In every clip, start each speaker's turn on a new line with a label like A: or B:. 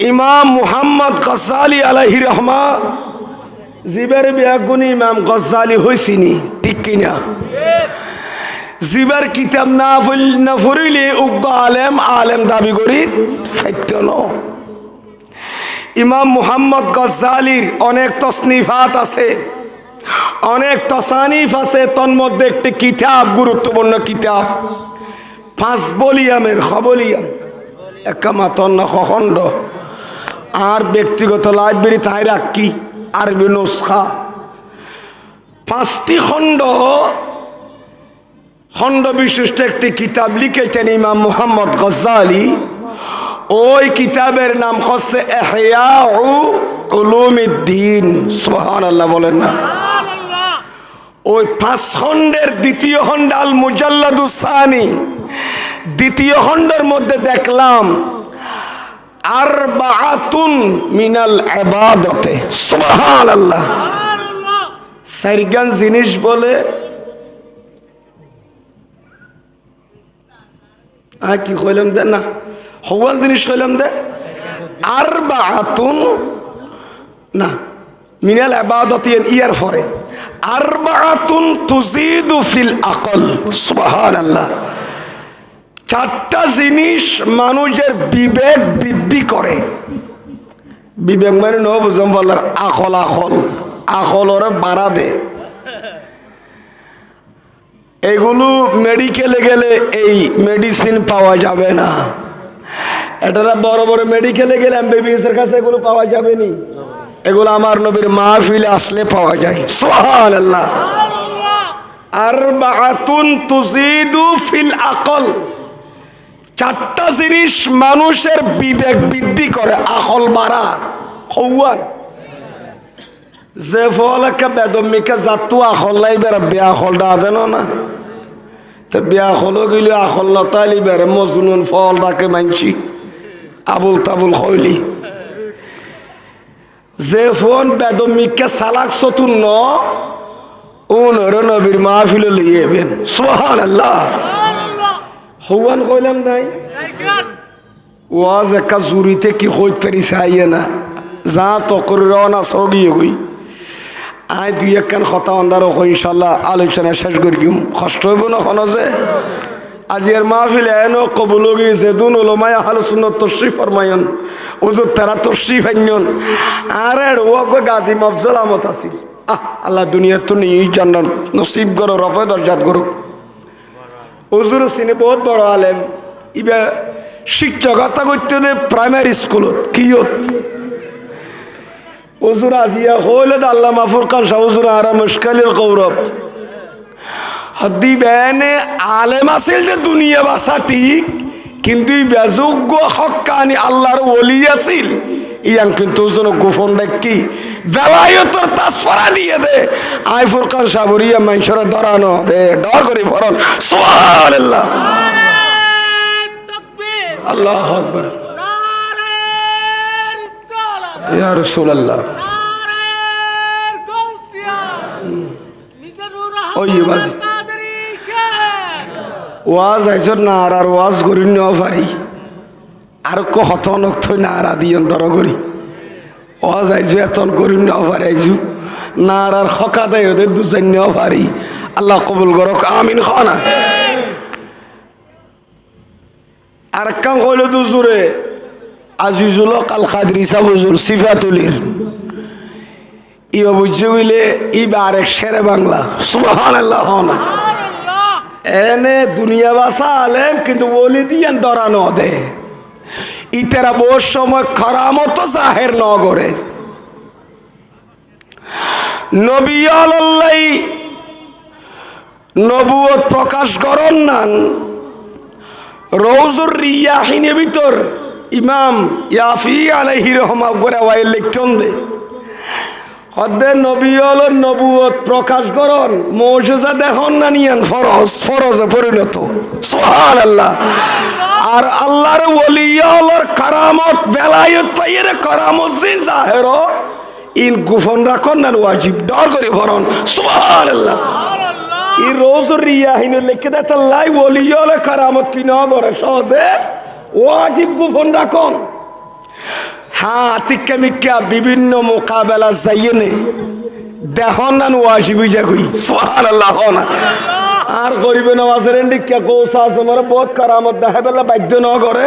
A: ইমাম মুহাম্মদ গজ্জালি আলাইহি রহমা জিবের বিয়াগুনি ইমাম গজ্জালি হইছিনি, ঠিক কিনা? জিবার কিতাব না পড়িলে উগ্র আলেম আলেম দাবি করি সত্য ন। ইমাম মুহাম্মদ গজ্জালির অনেক তসনিফাত আছে, অনেক তসানিফ আছে। তন্মধ্যে একটি কিতাব, গুরুত্বপূর্ণ কিতাব, 5 ভলিউমের খবলিয়াম, একামাতন খণ্ড। আর ব্যক্তিগত লাইব্রেরি তাই রাখি আরবি নুসখা 5টি খণ্ড বিশিষ্ট একটি কিতাব লিখেছেন ইমাম মুহাম্মদ গজ্জালি। ওই কিতাবের নাম হচ্ছে ইহয়া উলুমিদ্দিন। সুবহানাল্লাহ বলেন না? ওই 5 খণ্ডের দ্বিতীয় খণ্ড আল মুজাল্লাদুস সানি, দ্বিতীয় খণ্ডের মধ্যে দেখলাম আরবাআতুন মিনাল ইবাদতে। সুবহানাল্লাহ। 4 জিনিস বলে কি কইলাম দে না, হওয়া জিনিস কইলাম দে আরবাআতুন না মিনাল ইবাদতি ইয়ার পরে আরবাআতুন তুজিদু ফিল আকল। সুবহানাল্লাহ। 4টা জিনিস মানুষের বিবেক বৃদ্ধি করে। বিবেক মানে ন বুঝম বলার আকল, আকলরে বাড়া দে। এগুলো মেডিকেলে গেলে এই মেডিসিন পাওয়া যাবে না। এটা বড় বড় মেডিকেলে গেলে এমবিবিএস এর কাছে এগুলো পাওয়া যাবে নি। এগুলো আমার নবীর মাহফিলে আসলে পাওয়া যায়। সুবহানাল্লাহ। আরবাআতুন তুজিদু ফিল আকল, 4টা জিনিস মানুষের বিবেক বৃদ্ধি করে, আকল বাড়া। হওয়ান যে ফলকে বেদমিকে জাতু আকল নাই বের বিয়া আকলটা দেন না, তো বিয়া হলো গেলে আকল নতালি বের মজনুন ফল ডাকে মানছি আবুল তাবুল খৈলি। যে ফোন বেদমিকে সালাক চতুন ন ওনর নবীর মাহফিলে লইয়েবেন। সুবহানাল্লাহ। হওয়ান কইলাম নাই ওয়াজ একা জুরিতে কি হইতে পারিছে আইয়ে না যা তকর রওনা সগিয়ে হই আয় 2-1 কথা অন্ধার ইনশাল্লাহ আলোচনা শেষ করি। কষ্ট হইব না কোনো যে আজিয়ার মাহফিলে এন কবুল গিয়েছে দুন ওলামায়ে আহলে সুন্নাত তশরিফ ফরমায়ন হুজুর তারা তশরিফ আনয়ন। আর ওয়াক গাজী মফজল আহমদ আসিল। আল্লাহ দুনিয়ার তো নিয়ে জান্নাত নসিব করো, রফা দরজাত করুক। হুজুর সিনে বহুত বড় আলেম, ইবা শিক্ষকতা করতে দে প্রাইমারি স্কুলত কিয়ত। হুজুর আজিয়া হইলে আল্লাহ মাফুর খান শাহ হুজুর আরা মুশকালিল কৌরব হদ্দি বেনে আলেম আসিল যে দুনিয়া বাসা ঠিক, কিন্তু বেযোগ্য হক্কানি আল্লাহর ওলি আসিল ইয়াং কিন্তু গোপন ডাকি বেলায়তর তাসফরা দিয়ে দে। আই ফুরকান সাবরিয়া মানুষের ধরানো দে ডর করে ফরন। সুবহানাল্লাহ। আল্লাহু আকবার। ইয়া রাসূলুল্লাহ। ওই বাস ওয়াজ আইজর না আর ওয়াজ করি নেওয়া পারি আর হতনক থই না আর দিয়ন ধর করি ওয়াজ আইজু এতন করি নেওয়া পারি আইজু না আর হকা দেয় ওদের 2-4 নেওয়া পারি। আল্লাহ কবুল করক, আমিন। খানা আর কাম কইল দুজুরে আজিজুল কাল কাদরি সাবুজুল সিফাতুলির ইবা বুঝে হইলে ইবা আরেক শেরে বাংলা। সুবহানাল্লাহ। হনা এনে দুনিয়া বাসা আলেম কিন্তু ওলি দিয়ান ধরানো দে ইতেরা বহু সময় খারামত জাহের ন করে। নবী আল্লাহ নবুয়ত প্রকাশ করন নান রওজুর রিয়াহিনের ভিতর ইমাম ইয়াফি আলাইহি রহমা করে ওয়াইল লিখন দে হদ্দে নবী আলোর নবুয়ত প্রকাশ করন মুজিজা দেখুন না নিয়ান ফরজে পরিণত। সুবহানাল্লাহ। আর আল্লাহর ওলি আল্লাহর কারামত বেলায়েত পাইয়ে কারামত জিন জাহের ইন গোপন রাখুন না ওয়াজিব ডর করে ফরন। সুবহানাল্লাহ। ই রওজুর রিয়াহিন লিখে দেতা লাই ওলি আল্লাহর কারামত কি না করে সহজে ওয়াজিব গোপন রাখুন। হ্যাঁ তিক্কা মিক্কা বিভিন্ন মোকাবেলা যাইয়ে নে দেহন না ওয়াসি বুঝা কই সুবহানাল্লাহ না আর গরিবে নওয়াজের ডিক্কা গোসা আছে মরে বহুত কারামত দেখা বেলা বাধ্য ন করে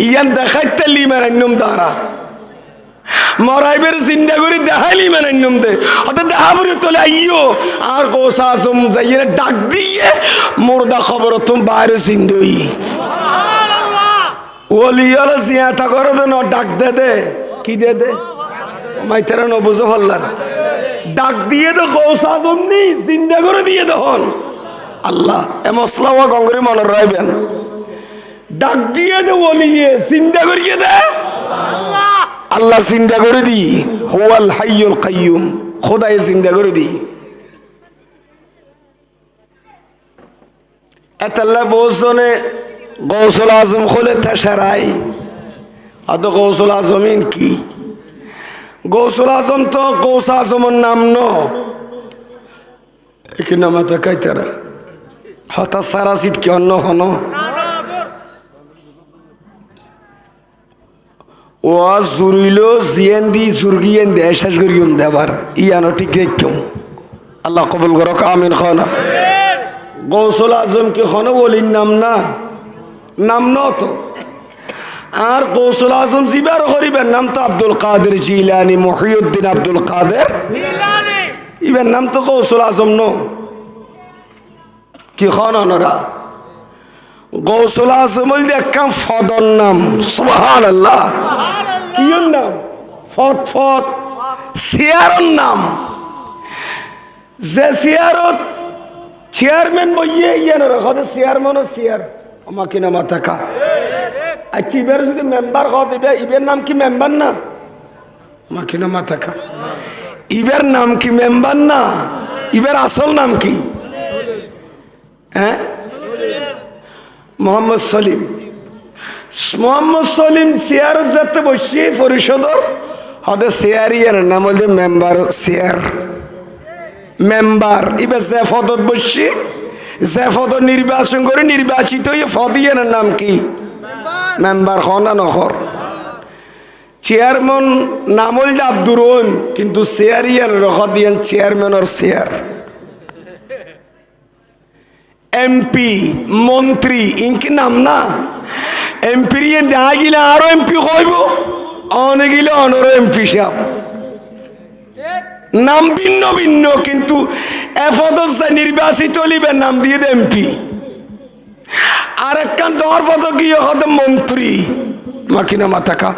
A: ইয়ান দেখাইতে লিমারান্নম দ্বারা মরাইবের চিন্তা করি দেখাইলি মানান্নম দে অত দেখাবরি তোলে আইও আর গোসা আজম যাইয়ে ডাক দিয়ে মুর্দা খবর তুমি বাইরে চিন্দই ওলি হলে জিয়াতা করে দে ন ডাক দে দে কি দে দে মাইতারা ন বুঝো ফল্লার ডাক দিয়ে তো গোসা আজম নি চিন্তা করে দিয়ে তখন আল্লাহ এ মশলাওয়া গঙ্গরে মনে রাখবেন ডাক দিয়ে দে ওলিয়ে চিন্তা করিয়ে দে আল্লাহ চিন্তা করে দি হুয়াল হাইয়ুল কাইয়ুম খোদাই চিন্তা করে দি এতাল্লা বসনে গৌসুল আজম খোলে তেসারাই অত গৌসুল আজমিন কি গৌসুল আজম তো গৌস আজমের নাম ন এখানে মাথা কাইতারা হঠাৎ সারা সিট কি অন্য হন ও জুরিল জিয়েন দি জুরগিয়েন দে শেষ করিম দেবার ইয়ানো ঠিক রেখম আল্লাহ কবুল করক আমিন খানা গৌসুল আজম কি খন বলির নাম না নাম ন তো আর গৌসুল আজম জিবার করিবেন নাম তো আব্দুল কাদের জিলানি মহিউদ্দিন আব্দুল কাদের জিলানি ইবের নাম তো গৌসুল আজম ন কি খন অনরা গৌসুল আজম একখান ফদর নাম সুবহানাল্লাহ কিয়র নাম ফত ফত চেয়ারের নাম যে চেয়ারত চেয়ারম্যান বইয়ে ইয়ে রাখতে চেয়ারম্যানও চেয়ার আমাকে না মাথা কা আচ্ছা ইবের যদি মেম্বার হত ইবের নাম কি মেম্বার না আমাকে না মাথা কা ইবের নাম কি মেম্বার না ইবের আসল নাম কি হ্যাঁ মোহাম্মদ সলিম মোহাম্মদ সলিম চেয়ার যাতে বসছি পরিষদর হতে চেয়ারিয়ার নাম হচ্ছে মেম্বার চেয়ার মেম্বার এবার যে পদত বসছি যে পদ নির্বাচন করে নির্বাচিত ফদিয়ার নাম কি মেম্বার খনা নহর চেয়ারম্যান নাম হল আব্দুর রহিম কিন্তু চেয়ারিয়ার রখ দিয়েন চেয়ারম্যানের চেয়ার এমপি মন্ত্রী ইনকি নাম না এমপি দেখা গেলে আরো এমপি কইব অনেক গেলে অনর এমপি সাহেব নাম ভিন্ন ভিন্ন কিন্তু এফদসা নির্বাচিত লিবে নাম দিয়ে দে এমপি আর একটা ডর পদ গিয়ে হতে মন্ত্রী মাকিনা মাথাকা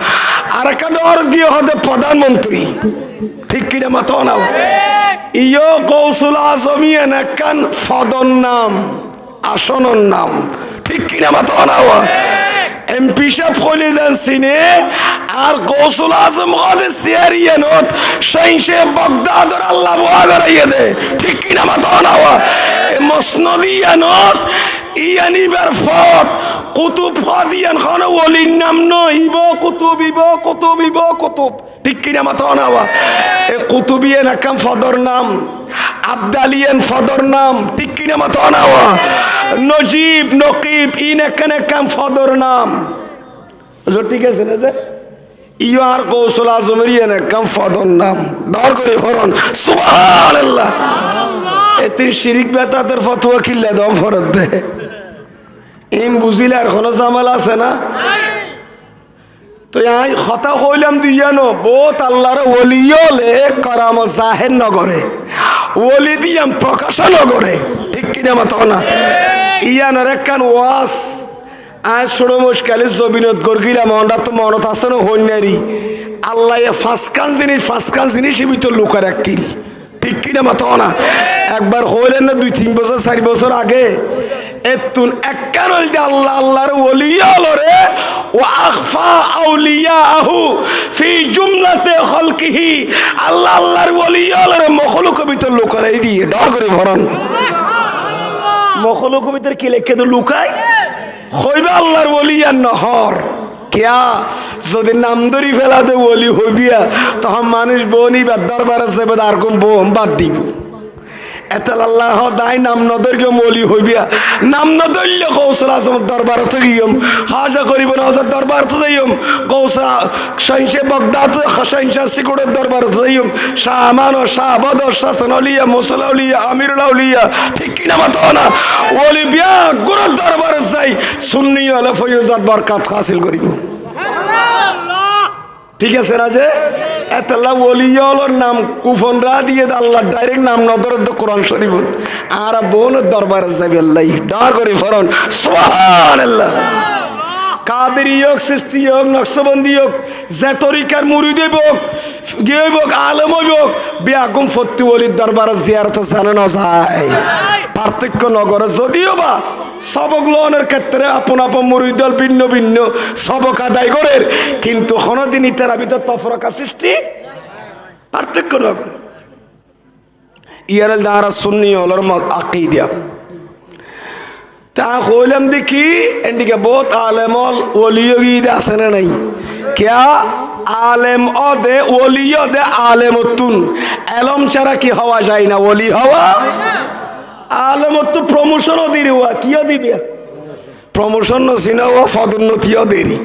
A: আর একটা ডর গিয়ে হতে প্রধানমন্ত্রী ঠিক কিনা মাথা না ইয়ো গৌসুল আজমিয়ান একখান ফদর নাম আসনের নাম ঠিক কিনা মাথা না এমপি সাহেব কইলে যান সিনে আর গৌসুল আজম হতে সিয়ারিয়ানত শাইখে বাগদাদর আল্লাহ বুয়া করাইয়া দে ঠিক কিনা মাথা না মসনদিয়ানত ইয়ানিবার ফত কুতুব ফাদিয়ান খান ওলির নাম নয় ইব কুতুব ইব কুতুব ইব কুতুব ঠিক কিনা মাথা না এ কুতুবিয়ান একখান ফদর নাম আবদালিয়ান ফদর নাম ঠিক কিনা মাথা না নজিব নকিব ইন একখান ফদর নাম ঠিক আছে না যে ইয় আর গৌসুল আজমের ইয়ান একখান ফদর নাম ডর করে ফরন সুবহানাল্লাহ এতে শিরিক বেদাতের ফতোয়া কিল্লা দম ফরত দে ইম বুঝিলে আর কোনো জামাল আছে না তো আই কথা কইলাম দিয়ানো বহুত আল্লাহর ওলি হলে কারাম জাহের নগরে ওলি দিয়াম প্রকাশন নগরে ঠিক কিনা মত না ইয়ানোর একখান ওয়াস আজ ষোড় মুশকালে জবিনত গরগিলাম আমরা তো মনত আছে না হইনারি আল্লাহ ফাঁসকান জিনিস ভিতর লুকার এক কিল ঠিক কিনা মত না একবার হইলেন না 2-3 বছর 4 বছর আগে এতুন একখান হইতে আল্লাহ আল্লাহর ওলি হলরে ও আখফা আউলিয়াহু ফি জুমলাতে খলকিহি আল্লাহ আল্লাহর ওলি হলরে মখলুক ভিতর লুকাই দিয়ে ডর করে ভরন মখলুক ভিতর কি লেখে তো লুকাই হইবে আল্লাহর ওলি আর নহর কিয়া যদি নাম ধরি ফেলা দে ওলি হইবিয়া তখন মানুষ বনি বা দরবার আছে আর কোন বোম বাদ দিব এতাল আল্লাহ দায় নাম নদর্গ মলি হইবিয়া নাম নদল্য কৌশল আজম দরবার তো গিয়ম হাজা করিব না হাজার দরবার তো যাইম কৌশা সহিংসে বগদাদ সহিংসা সিকুড়ের দরবার তো যাইম শাহ আমান ও শাহ আবাদ ও শাহ সনলিয়া মুসলাউলিয়া আমিরুল আউলিয়া ঠিক কিনা মতো না ওলি বিয়া গুরুর দরবার যাই সুন্নি হলে ফয়জাত বরকত হাসিল করিব ঠিক আছে না যে এতলা ওলিয়র নাম কুফনরা দিয়ে আল্লাহ ডাইরেক্ট নাম নদর কোরআন শরীফত আর বোনের দরবারে যাবে আল্লাহ ডার করে ফরন সুবহানাল্লাহ কাদেরি হোক সিস্তি হোক নকশবন্দি হোক যে তরিকার মুরিদ হোক গিয়ে হোক আলেম হোক বেয়াগুম ফত্তি ওলির দরবারে জিয়ারত জানে না যায় পার্থক্য নগরে যদিও বা সবক লনের ক্ষেত্রে আপন আপন মুরিদল ভিন্ন ভিন্ন সবক আদায় করে কিন্তু কোনোদিনই তারা ভিতর তফরকা সৃষ্টি পার্থক্য নগরে ইয়ার দ্বারা সুন্নি হলর আকিদা তা হইলাম দেখি এদিকে বহুত আলেম ওলিয়গীদ আছে না নাই क्या आलेम दे ओलियो दे आलेम तुन एलम ছাড়া কি হওয়া যায় না ওলি হওয়া आलेम तो प्रमोशन दिरी हुआ किया दिबे प्रमोशन न सिनावा पदोन्नतिও देरी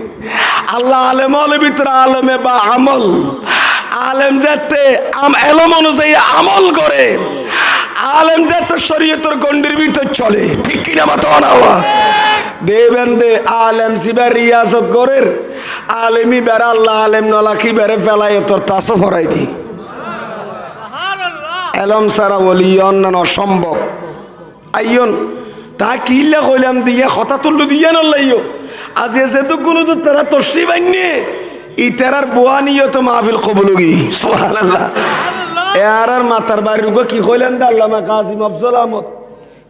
A: আল্লাহ আলেম ভিতরে আলেমে বা আমল আলেম যাতে এলম অনুযায়ী আমল করে আলেম যাতে শরীয়তের গণ্ডির ভিতর চলে ঠিক কিনা মত না হওয়া দেবেন দে আলেম সিবার রিয়াজত করের আলেমি বেড়া আল্লাহ আলেম নলাকি বেড়ে ফেলাই তোর তাসো ফরাই দি এলম সারা বলি অন্যান্য অসম্ভব আইয়ন তা কিল্লা কইলাম দিয়ে কথা তুললু দিয়ে নলাইও আজ এসে তো কোনো তো তারা তসি বান্যে ই তেরার বুয়া নিয়ে তো মাহফিল কবুলুগি সুবহানাল্লাহ এরার মাতার বাড়ির গো কি কইলেন দা আল্লামা কাজী আফজল আহমদ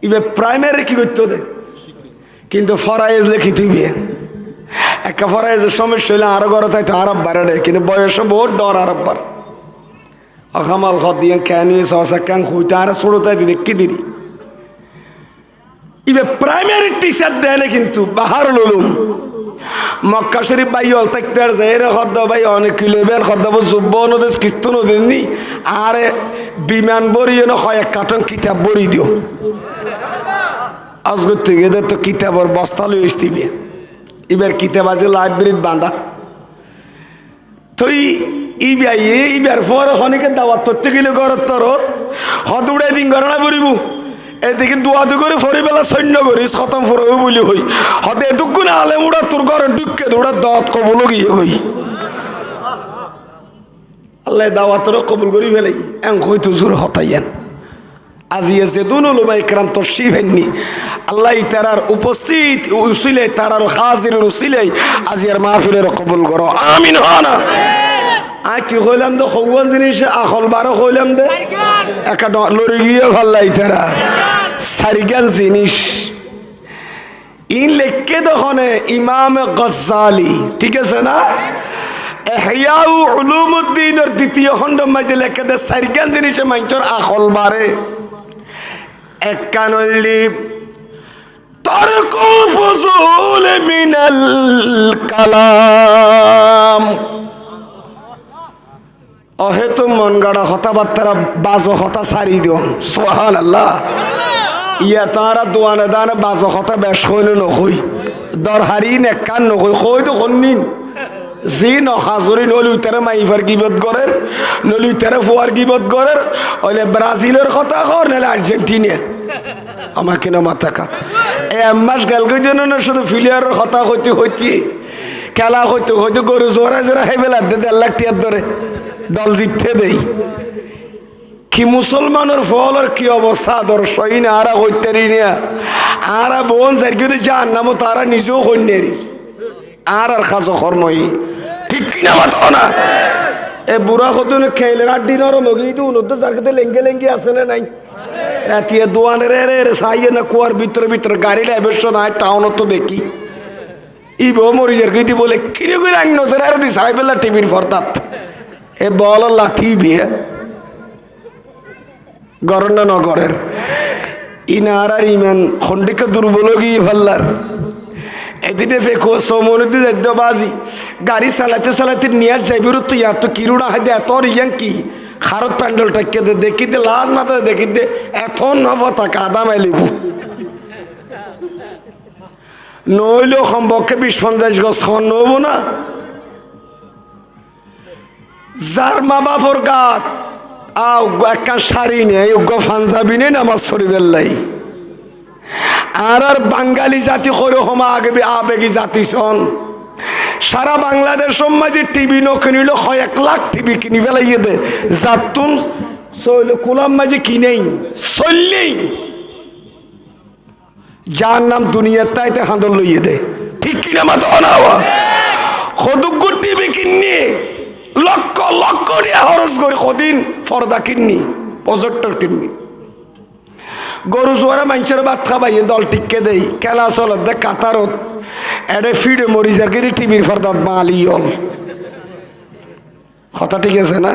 A: ইবে প্রাইমারি কি করতে দে কিন্তু ফরাইজ লেখি তুইবে একটা ফরাইজের সমস্যা হইলে আরো ঘরে তাই তো আরব বাড়ে কিন্তু বয়স বহুত ডর আরব বার অকামাল খত দিয়ে কেন সহসা কেন খুঁজতে আর ছোড়ো তাই দিদি কি দিদি ইবে প্রাইমারি টিচার দেয় কিন্তু বাহার লুলুম মক্কা শরীফ ভাই হল থাকতে আর যাই রে খদ্দ ভাই অনেক কিলোবেন খদ্দ যুব্ব নদেশ কিস্ত নদেনি আর বিমান বরিয়ে হয় এক কার্টন কিতাব বড়ি দিও আজগর থেকে এদের তো কিতাবর বস্তা লই আসতিবে এবার কিতাব আছে লাইব্রেরিত বাঁধা তুই ইবার পর অনেকের দাওয়াত ধরতে গেলে ঘরের তরত হদ উড়াই দিন গণনা করিব এদিকে দুয়াদু করে ফরি বেলা সৈন্য করিস খতম ফুরব বলি হই হতে এটুকু না আলে উড়া তোর ঘরে ঢুকে দৌড়া দাওয়াত কবল গিয়ে হই আল্লাহ দাওয়াতর কবুল করি ফেলাই এম কই তো জোর হতাইয়েন আজি এসে দুন উলামা ইকরাম তশরিফ হননি আল্লাহ তারার উপস্থিত উসিলে তারার হাজির উসিলে আজি আর মাহফিলের কবুল করো আমিন হানা আ কি কইলাম তো খওয়ান জিনিস আখল বারো কইলাম দে একটা লরি গিয়ে ভাল্লাই তারা সারিগান জিনিস ইন লেখকে দখনে ইমাম গজ্জালি ঠিক আছে না ইহয়া উলুমুদ্দিনের দ্বিতীয় খণ্ড মাঝে লেখে দে সারিগান জিনিস মাইচর আখল বারে একানলি তারকুল ফুজুল মিনাল কালাম অহেতু মন গাড়া কথাবার্তারা বাজো কথা সারি দিও সুবহানাল্লাহ ইয়া তারা দোয়ানে দানে বাজো কথা বেশ হইল নকই দরহারি নেকান নকই কই তো কন্নিন জি নখাজুরি নলি উতারে মাইফার গিবত গরের নলি উতারে ফুয়ার গিবত গরের ওইলে ব্রাজিলের কথা কর নাহলে আর্জেন্টিনা আমাকে না মাথাকা এ মাস গেল গই দেন না শুধু ফিলিয়ারের কথা হইতে হইতে খেলা হইতে হইতে গরু জোরা জোরা হেবেলা দে 1.5 লাখ টাকা ধরে দল জিততে দেই কি মুসলমানের ফলের কি অবস্থা দর্শই না আরা হইতে রিনিয়া আরা বোন যার জান নাম তারা নিজেও কন্যারি আর খাজো কর্মই ঠিক কিনা মাতো না এ বুড়া কতন খেলে আড্ডি নরম হয়ে গিয়ে উন্নত জায়গাতে লেঙ্গে লেঙ্গে আছে না নাই রাতিয়ে দোয়ানের রে সাইয়ে না কুয়ার ভিতরে গাড়ি ড্রাইভার না টাউনত তো দেখি ই বউ মরিজের গিয়ে বলে কিরে করে আং নজর আর দি সাইবেলা টিভির ফরতাত এ বল লাথি বিয়ে গরনা নগরের ইনার আর ইমান খন্ডিকা দুর্বল গিয়ে ভাল্লার এদিনে ফেকো সোমনদি বাজি গাড়ি চালাতে চালাতে নিয়ে যাইবির তো ইয়া তো কিরুড়া হাতে এত ইয়াং কি খারত প্যান্ডেল টাকে দেখিতে লাজ মাথা দেখিতে এখন নবতাকে আদাম এলিব নইলেও সম্পর্কে 20-50 গজ খন নব না। যার মা বাপর গাত একটা শাড়ি নেই পাঞ্জাবি নেই নামাজ শরীফের লাই আর বাঙালি জাতি করে হমা আগে আবেগী জাতি সন সারা বাংলাদেশ সমাজে টিভি নকিনিল 1 লাখ টিভি কিনি ফেলাইয়ে দে যাতুন কুলাম মাঝে কিনেই চললেই যার নাম দুনিয়ার তাইতে হাঁদর লইয়ে দে ঠিক কিনা মাতো না সদুগ্য টিভি কিননি লক্ষ লক্ষ খরচ করে কদিন পর্দা কিননি প্রজেক্টর কিননি গরু জোয়ারা মানুষের ভাত খাবাইয়ে দল টিকে দেই খেলা চলত দে কাতারত এডে ফিডে মরিজার কিন্তু টিভির পর্দাত বাঙালি হল কথা ঠিক আছে না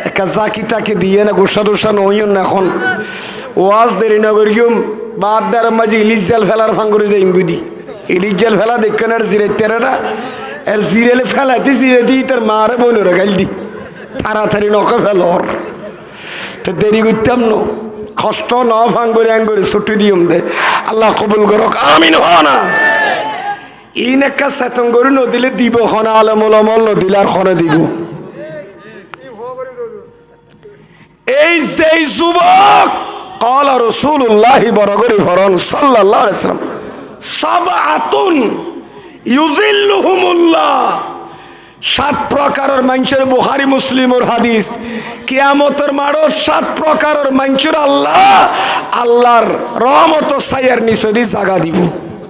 A: একটা জাকি তাকে দিয়ে না গুসা টুসা নইন না এখন ওয়াজ দেরি নগর গিয়ে বাদ দার মাঝে ইলিশ জাল ফেলার ভাঙ্গুরে যাই বুঝি ইলিশ জাল ফেলা দেখেন আর জিরে তেরা এর জিরেলে ফেলাতে জিরে দিই তার মারে বইনরে গাইল দি তাড়াতাড়ি নকে ফেলর তো দেরি করতাম ন কষ্ট ন ভাঙ্গুরে আঙ্গুরে ছুটি দিয়ম দে আল্লাহ কবুল করক আমিন হ না ইন একটা চেতন গরু নদিলে দিব খনা আলমল নদিলে আর খনে দিব এই যে যুবক قال رسول الله বরগরি ফরন সাল্লাল্লাহু আলাইহি ওয়াসাল্লাম সাবআতুন ইউজিল্লুহুমুল্লাহ 7 প্রকারের মানুষের বুখারী মুসলিমের হাদিস কিয়ামতের মাঠে 7 প্রকারের মানুষের আল্লাহর রহমত ছায়ার নিচে দি জায়গা দিব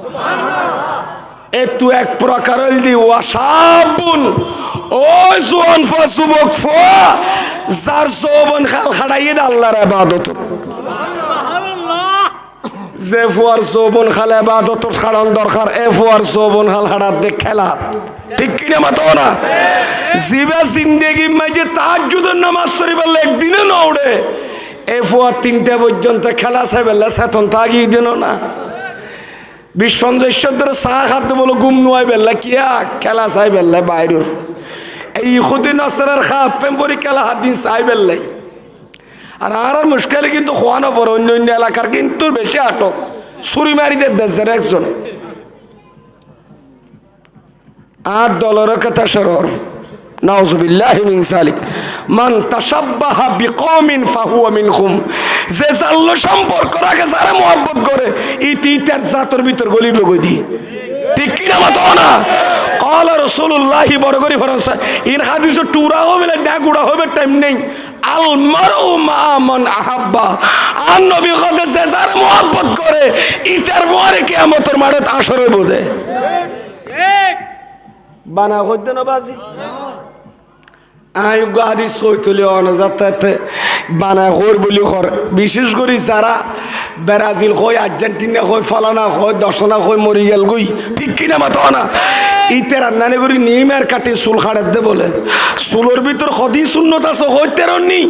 A: সুবহানাল্লাহ এতু এক প্রকারের দি ওয়াসাবুন ও জোয়ান যুবক যার যৌবন খাল খাড়াইয়ে আল্লাহর ইবাদত যে ফুয়ার যৌবন খাল ইবাদত ছাড়ান দরকার এ ফুয়ার যৌবন খাল হাড়াত দে খেলা ঠিক কিনা মাতো না জিবা জিন্দেগি মাঝে তাহাজ্জুদের নামাজ শরীফ একদিনে না উড়ে এ ফুয়ার 3টা পর্যন্ত খেলা চাইবেলা চেতন তাগিয়ে দিন না 20-50 ধরে চা খাতে বলো ঘুম নোয়াই বেলা কিয়া খেলা চাই বেলা বাইরের এই খুদি নসরের খাপ পেম্পরি খেলা হাত দিন চাই বেলাই আর মুশকিল কিন্তু খোয়ানো পর অন্য অন্য এলাকার কিন্তু বেশি আটক ছুরি মারি দেশের একজন আর দলের কথা সরর নাউজুবিল্লাহি মিন যালিক মান তাশাব্বাহা বিকওমিন ফাহুয়া মিনহুম যে জাল্ল সম্পর্ক রাখে যারা মোহাব্বত করে ইতিতার জাতর ভিতর গলি লগই দি ঠিক কি না মাতো না قال رسول الله বরগরি ফরসা ইন হাদিস টুরা হবে না ডাগুড়া হবে টাইম নেই আল মারউ মা মান আহাব্বা আর নবী কত যে যারা মোহাব্বত করে ইতার পরে কিয়ামতের মাঠে আসর হইব দে ঠিক বানা হইতে না বাজি আয়ুগ হাদিস সইতুলি অনজাতে বানা কর বলি কর বিশেষ করে যারা ব্রাজিল হয় আর্জেন্টিনা হয় ফলানা হয় দশনা হয় মরি গেল গই ঠিক কিনা মাতো না ইতে রান্নানি করি নিমের কাটি চুল খাড়াত দে বলে চুলোর ভিতর সদি শূন্যত আছে হইতে নি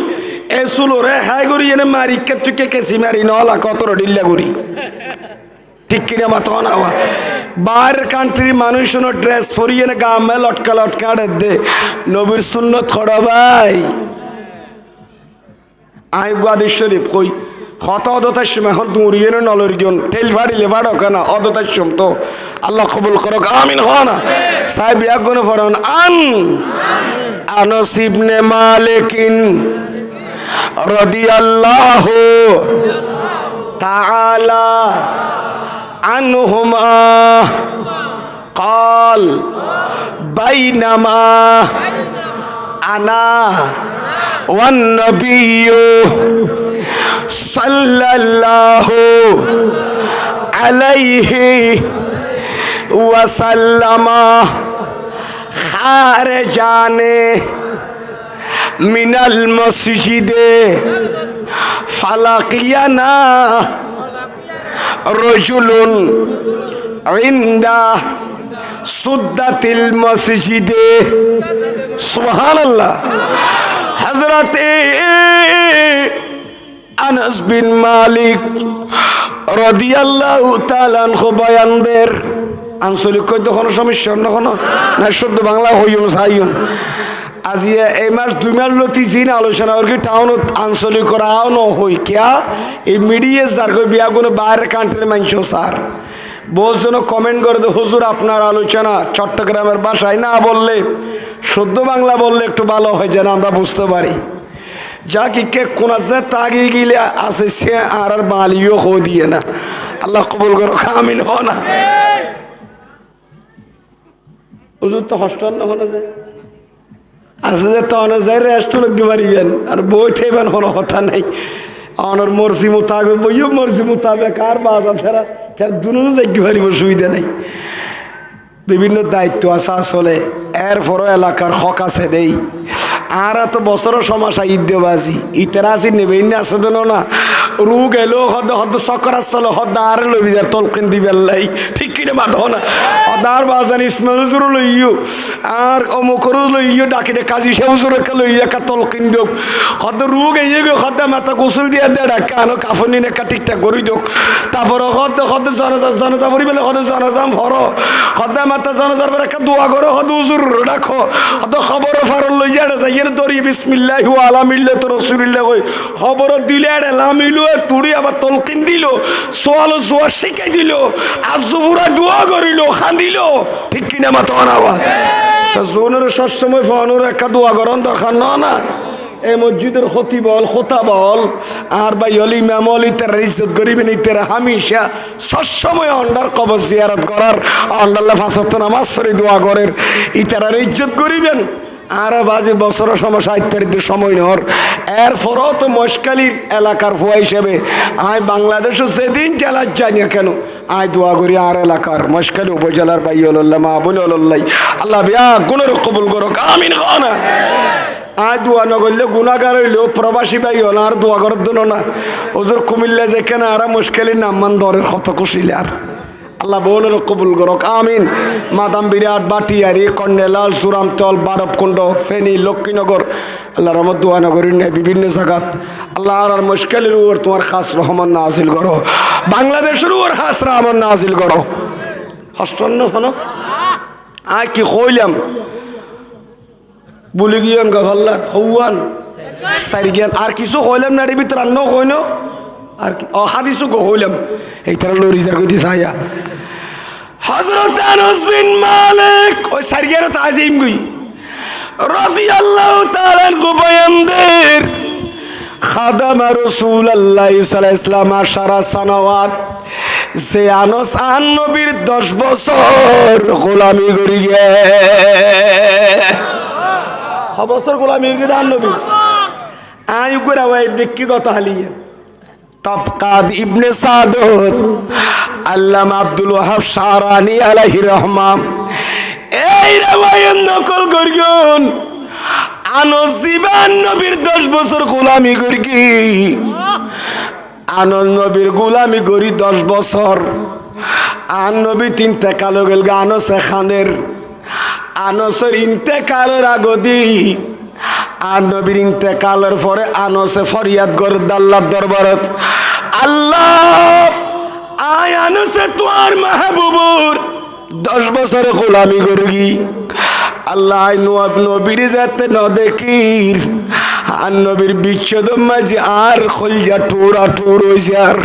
A: এ চুলোরে হাই করি এনে মারি কেতুকে কেসি মারি নহলা কতর ডিল্লা করি ঠিক কিনা মাতো না বাইরের কান্ট্রির মানুষ ড্রেস পরিয়ে না গামে লটকা লটকা দে নবীর সুন্নত খড়া ভাই আই গাদি শরীফ কই হত অদতার সময় এখন দূরিয়ে নলর গিয়ন তেল ফাড়িলে ফাড়ো কেন অদতার সম তো আল্লাহ কবুল করো আমিন হ না সাহেব ইয়াগুন ফরন আনস ইবনে মালিকিন রাদিয়াল্লাহু তাআলা আনহুমা قال بينما أنا والنبي صلى الله عليه وسلم خارجان من المسجد فلقينا رجل عند সুদ্দাতিল মসজিদে সুবহানাল্লাহ হযরতে আনাস বিন মালিক রাদিয়াল্লাহু তাআলা আনহু বয়ানদের আঞ্চলিক কই কোনো সমস্যা না শুদ্ধ বাংলা হইউন সাইউন আজি এই মাস 2 মাস লতি জিন আলোচনা কি টাউনত আঞ্চলিক করাও ন হই কিয়া এই মিডিয়া যার কই বিয়া কোনো বাইরের কান্ট্রির মানুষ স্যার বহুত জন কমেন্ট করে দে হুজুর আপনার আলোচনা চট্টগ্রামের ভাষায় না বললে শুদ্ধ বাংলা বললে একটু ভালো হয় যেন আমরা বুঝতে পারি যা কি কে কোন আছে তাগি গিলে আছে সে আর বালিও হো দিয়ে না আল্লাহ কবুল করো আমিন হো না হুজুর তো হস্টেল না হলো যে আছে যে তো যায় রেস্ট লাগতে পারিবেন আর বই ঠেবেন হলো কথা নাই আমার মর্জি মোতাবেক বইও মর্জি মোতাবেক আর বাজার ফেরা দুনো যাইতে পারিব সুবিধা নেই বিভিন্ন দায়িত্ব আছে আসলে এরপরও এলাকার হক আছে দেই আর এত বছরও সমস্যা ঈদবাজি ইতারা আসি নেবে আছে দেন না রোগ এলো হদ হদ চক্কর আসলো হদ আর লবি যার তলকিন দিবেন লাই ঠিক কিনে মাধ না হদার বাজান ইসমাইল লইও আর অমুকরও লইও ডাকিনে কাজী সেউজুরকে লইও একা তলকিন দিও হদ রোগ এই হদ মাথা গোসল দিয়ে দেয় ডাকা আনো কাফনি নেকা ঠিকঠাক করি দিও তারপর হদ হদ জনজা পরি বেলে হদ জনজাম ভর হদ মাথা জনজার পর একটা দোয়া করো হদ হুজুর রাখো হদ খবর ফারল লই যায় যাইয়ের দরি বিসমিল্লাহি ওয়া আলা মিল্লাতি রাসূলিল্লাহ কই খবর দিলে আর লামিলো তুড়ি আবার তলকিন দিল সোয়াল জোয়া শিখাই দিল আজুরা দোয়া করিল খান্দিল ঠিক কিনা মাতো আওয়াজ তা জোনের সবসময় ফানুর একটা দোয়া করন দরকার না এই মসজিদের খতি বল খোতা বল আর ভাই অলি ইমাম অলি তার ইজ্জত করিবেন ইতারা হামেশা সবসময় অন্ডার কবর জিয়ারত করার আল্লাহ ফাসাত নামাজ পড়ে দোয়া করেন ইতারার ইজ্জত করিবেন আর বাজে বছর সমস্যা ইত্যাদির সময় নর এরপরও তো মশকালির এলাকার ফুয়া হিসেবে আয় বাংলাদেশও সেদিন জেলার যাই না কেন আয় দোয়া করি আর এলাকার মশকালি উপজেলার ভাই আল্লাহ মা বলে আল্লাহ আল্লাহ বিয়া গুণের কবুল করো আমিন না আয় দোয়া না করলে গুণাগার হইলেও প্রবাসী ভাই হল আর দোয়া করার জন্য না ওদের কুমিল্লা যেখানে আর মুশকিলের নাম্মান দরের কত খুশিলে আর আল্লাহ বোনের কবুল করক আমিন মাদাম বিরাট বাটিয়ারি কন্ডেলাল চূড়ামতল বারবকুণ্ড ফেনী লক্ষ্মীনগর আল্লাহ রহমত দোয়া নগরীর নেই বিভিন্ন জায়গাত আল্লাহ আর মুশকিলের উপর তোমার খাস রহমান নাজিল করো বাংলাদেশের উপর খাস রহমান নাজিল করো হস্টন্ন শোনো আয় কি কইলাম বলি গিয়ান গাভাল্লা হৌয়ান সারি জ্ঞান আর কিছু কইলাম না রে ভিতর আন্ন কইন আর কি হাদিসও কইলাম এই তারা লরিজার কই দিছে আয়া হযরত আনাস বিন মালিক ওই সারি জ্ঞান তাজিম গই রাদিয়াল্লাহু তাআলা আনহু বয়ানদের খাদাম রাসূলুল্লাহ সাল্লাল্লাহু আলাইহি ওয়াসাল্লাম 10 সানাওয়াত যে আনাস নবীর 10 বছর গোলামি করি গে বছর গোলামি গিরান নবী আয়ু করে ওই দেখি কত হালিয়ে তাবকাদ ইবনে সাদত আল্লামা আব্দুল ওয়াহাব শারানি আলাইহি রহমান এই রাওয়ায়াত নকল করিয়ন আনাস জীবন নবীর 10 বছর গোলামি করি কি আনাস নবীর গোলামি করি 10 বছর আন নবী ইন্তেকাল গেল আনাস খানের আনাসের ইন্তেকালের আগদি আর নবীর ইন্তেকালের পরে আনাসে ফরিয়াদ করে আল্লাহর দরবারত আল্লাহ আয় আনাসে তোমার মাহবুবুর 10 বছর গোলামি করি আল্লাহ নবীর যাতে ন দেখির আর নবীর বিচ্ছেদ মাঝে আর খলজা টুরা টুর হয়েছে আর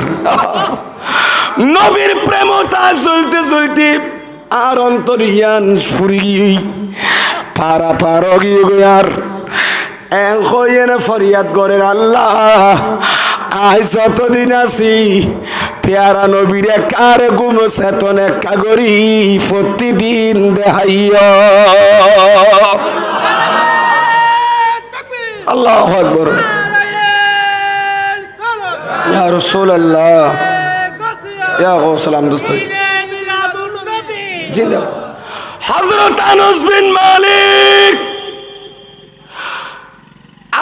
A: নবীর প্রেমতা চলতে চলতে আর অন্তরিয়ান ফুরি পারা পারো গিয়ে আর এনে ফরিয়াদ করেন আল্লাহ আজ যতদিন আছি পেয়ারা নবীর কার গুম চেতন একা করি প্রতিদিন দেখাইয়া আল্লাহু আকবার ইয়া রাসূলুল্লাহ ইয়া গৌসালাম দোস্ত হযরত আনাস বিন মালিক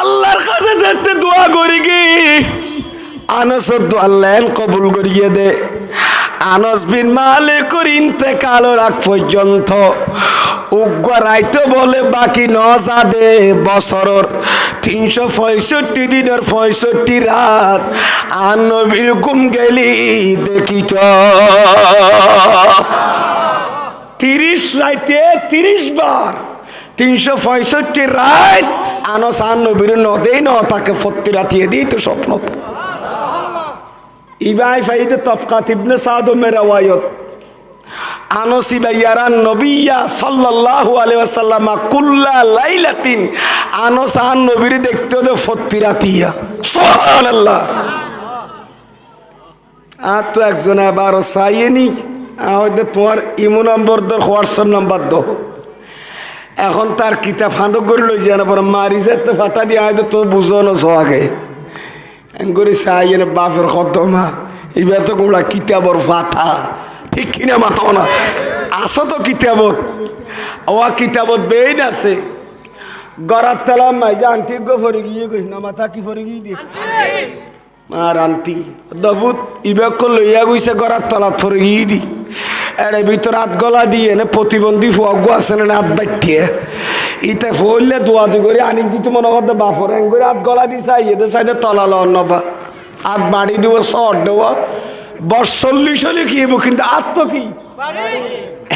A: আল্লাহর কাছে যেতে দোয়া করি কি আনাসের দোয়া আল্লাহ কবুল করিয়ে দে আনাস বিন মালিকের ইন্তেকালের আগ পর্যন্ত উগ্র রাইতে বলে বাকি নজাদে বছরের 365 দিনের 65 রাত আর নবীর ঘুম গেলি দেখিছ 30 রাইতে 30 বার 365 রাত আনস আন নবীর নদেই ন তাকে ফত্তি রাতিয়ে দিই তো স্বপ্ন ইবাই ফাইদে তফকাত ইবনে সাদ মেরাওয়ায়ত আনস ইবাইয়ারা নবিয়া সাল্লাল্লাহু আলাইহি ওয়াসাল্লাম কুল্লা লাইলাতিন আনস আন নবীর দেখতে দে ফত্তি রাতিয়া সুবহানাল্লাহ আর তো একজন আবার চাইনি হয়তো তোমার ইমো নম্বর দর হোয়াটসঅ্যাপ নাম্বার দাও এখন তার কিতাব ফাঁদক করে লই যায় না পরে মারি যায় তো ফাটা দিয়ে হয়তো তুমি বুঝো না সোয়াগে করে চাই না বাপের খতমা এবার তো গোড়া কিতাবর ফাটা ঠিক কিনা মাথাও না আসো তো কিতাবত ও কিতাবত বেইন আছে গড়ার তালাম মাই যে আন্টি গো ফরে গিয়ে গই না মাথা কি ফরে গিয়ে দিয়ে আর আন্টি দবুত ইবাক লইয়া গইছে গড়ার তলাত ফরে গিয়ে দি এর ভিতর হাত গলা দিয়ে না প্রতিবন্ধী ফুয়াগো আছে না হাত বাইটিয়ে ইতে ফলে দোয়া দু করে আনি দিত মনে করতে বাপর এং করে হাত গলা দি চাই এদের সাইডে তলাল অন্নবা হাত বাড়ি দিব শট দেব বর্ষ 40 হলে কি হবো কিন্তু হাত তো কি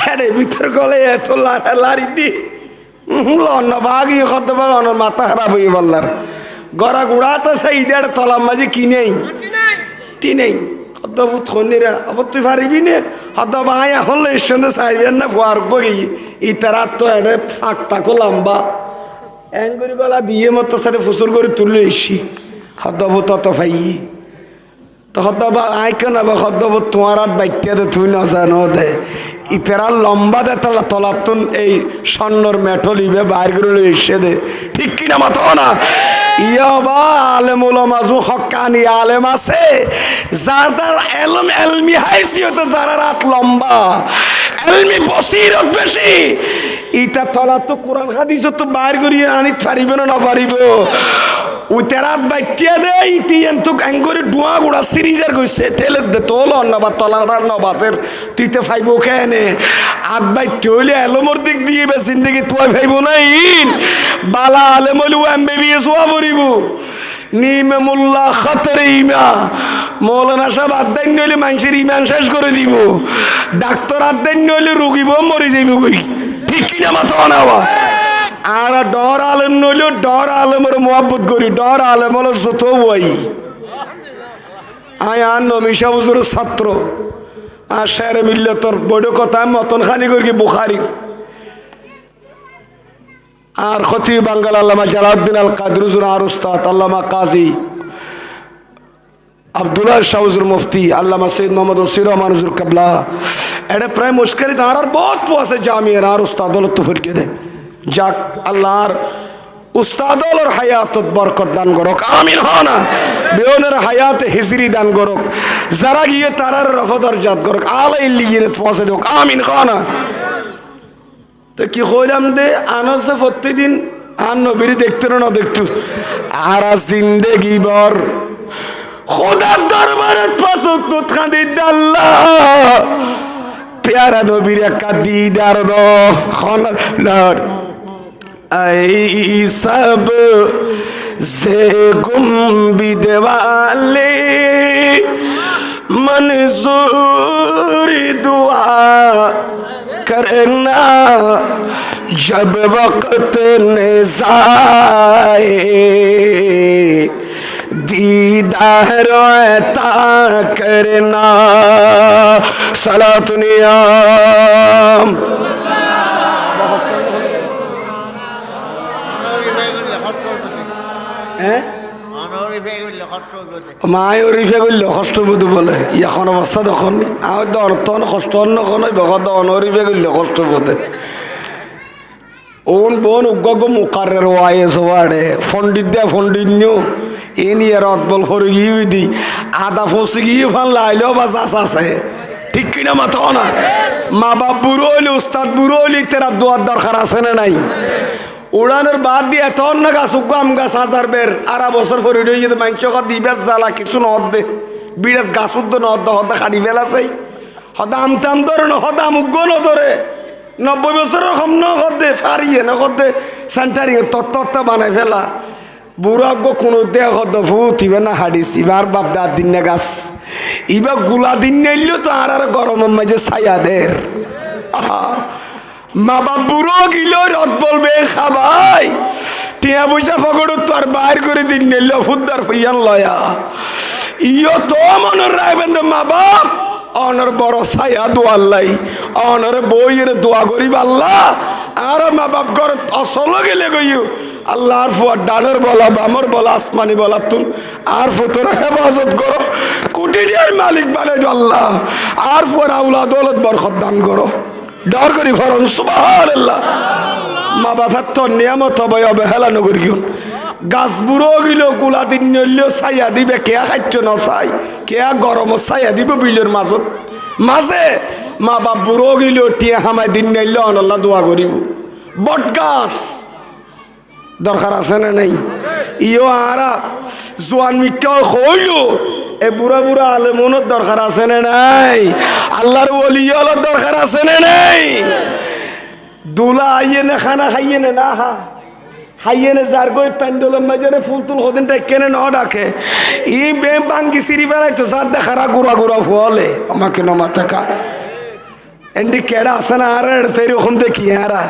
A: এর ভিতর গলে এত লাড়ি দি অন্নবা গিয়ে কত বা অনর মাথা খারাপ হয়ে বললার গড়া গুড়াতে সেই ঈদের তলার মাঝে কি নেই টি নেই হদ্দবুত খনিরা আবার তুই পারিবি নে হদ্দ ভাই এখন সঙ্গে চাইবেন না ফুয়ার গই ইতারা তো এটা ফাঁক তাকো লম্বা অ্যাঙ্গুরি গলা দিয়ে মতো সাথে ফুসুর করে তুলে এসি হদ্দবুত তত ভাই তো হদ্দবা আয় কেন হদ্দবুত তোমার আর বাইটিয়া দে তুই না জানো দে ইতারা লম্বা দে তলা তলাতুন এই স্বর্ণর মেটল ইবে বাইর করে এসে দে ঠিক কিনা মতো না ইয়াবা আলেম উলামা যু হক্কানি আলেম আছে যার এলম এলমি হাইসিয়ত যারা রাত লম্বা এলমি বসিরত বেশি ইটা তলা তো কোরআন হাদিস তো বাইর করিয়ে আনিত পারিব না পারিব উতেরাত বাইটিয়া দে ইতি এন্ত আঙ্গুরে ডুয়া গুড়া সিরিজার কইছে ঠেলে দে তোল অন্নবা তলাদার নবাসের তুইতে ফাইব কেনে আত বাইটি হইলে এলমর দিক দিয়ে বে জিন্দেগি তুই ফাইব না ইন বালা আলেম হইলে এমবিবিএস ওয়া পড়িব নিমে মোল্লা খাতরে ইমা মৌলানা সাহেব আদান হইলে মানুষের ইমান শেষ করে দিব ডাক্তার আদান হইলে রুগীব মরে যাইব কই ঠিক কিনা মাথা বানাওয়া আর ডর আলেম নইলেও ডর আলেমের মোহাব্বত করি ডর আলেম হলো যত বই আয় আর নমিশা হুজুরের ছাত্র আর শের মিল্লতর বড় কথা মতন খানি করি বুখারি আর খতিব বাঙ্গাল আল্লামা জালাউদ্দিন আল কাদরি হুজুর আর উস্তাদ আল্লামা কাজী আব্দুল্লাহ শাহ হুজুর মুফতি আল্লামা সৈয়দ মোহাম্মদ ওসির রহমান হুজুর কাবলা এটা প্রায় মুশকিল আর বহুত আছে জামিয়ার আর উস্তাদ দৌলত ফিরকে দে যাক আল্লাহর উস্তাদর হায়াতত বরকত দান করক আমিন হনা বেওনের হায়াতে হিজরি দান করক যারা গিয়ে তারার রফদর জাত করক আলাই লিয়ে পৌঁছে দেক আমিন হনা তো কি হইলাম দে আনসে প্রতিদিন আর নবীর দেখতে না দেখতো আর জিন্দেগি বর খোদার দরবারে পাঁচক খাদি আল্লাহ প্যারা নবীর একটা দিদার দো খনার आई सब से गुम्बिद वाले मंजूर दुआ करना जब वक्त निज़ाए दीदार अता करना सलातु नियाम মায় রিফে করলে কষ্ট বুধ বলে এখন অবস্থা তখন আর অর্থ কষ্ট অন্য বকত অনরিফে করলে কষ্ট বোধে ওন বোন উগ্গ মুখারের ওয়াইস ওয়ার্ডে ফন্ডিত দিয়া ফন্ডিত নিও এ নিয়ে রতবল ফরে গিয়ে দি আদা ফসে গিয়ে ফান লাইলেও বা চাষ আছে ঠিক কিনা মাথা না মা বাপ বুড়ো হইলে উস্তাদ বুড়ো হইলে তেরা দোয়ার দরকার আছে না নাই উড়ানোর বাদ দিয়ে এত না গাছ উগ্গ আম গাছ হাজার বের আড়া বছর পরে রয়ে যেতে মাংস দিবে জ্বালা কিছু নদ দে বিরাট গাছ উদ্দ নদ হদা খাড়ি ফেলাছে হদা আম টাম ধরে না হদা আম উগ্গ ন ধরে 90 বছরের কম ন দে ফারিয়ে না দে সেন্টারিং তত্ত্ব বানাই ফেলা বুড়ো আগ্গ কোনো দেহ হদ ফুটিবে না হাডিস ইবার বাপ দার দিন না গাছ ইবার গুলা দিন নাইলেও তো আর গরমের মাঝে ছায়া দের মা বাপ বুড়ো গিল রদ বলবে খাবাই টিয়া পয়সা ফকড় তো আর বাইর করে দিন নিল ফুদ্দার ফইয়ান লয়া ইয় তো মনের রাখবেন মা বাপ অনর বড় ছায়া দোয়াল্লাই অনর বইয়ের দোয়া করিব আল্লাহ আর মা বাপ ঘর অসল গেলে গইও আল্লাহর ফুয়ার ডানের বলা বামর বলা আসমানি বলা তুন আর ফুতর হেফাজত করো কোটির মালিক বানাই আল্লাহ আর ফুয়ার আউলা দৌলত বরকত দান করো ডর করি ফরন সুবহানাল্লাহ মা বাপের তো নিয়ামত হবে অবহেলা নগর গিয়ে গাছ বুড়ো গিল কুলা দিন নইলেও ছাইয়া দিবে কেয়া খাইছ ন চাই কেয়া গরম ছাইয়া দিব বিলের মাজত মাঝে মা বাপ বুড়ো গিল টিয়া হামাই দিন নইলে অনল্লা দোয়া করিব বট গাছ দরকার আছে না নাই ইও আরা জোয়ান মিটাও হইল এ বুড়া বুড়া আলেমনের দরকার আছে না নাই আল্লাহর ওলিয়র দরকার আছে না নাই দুলা আইয়ে না খানা খাইয়ে না না হা হাইয়ে না যার গই প্যান্ডেলের মাঝে ফুল তুল হদিনটা কেনে ন ডাকে ই বে বাঙ্গি সিঁড়ি বেড়াই তো যার দেখারা গুড়া গুড়া ফুয়ালে আমাকে নমা টাকা এন্ডি কেডা আছে না আর সেরকম দেখি হারা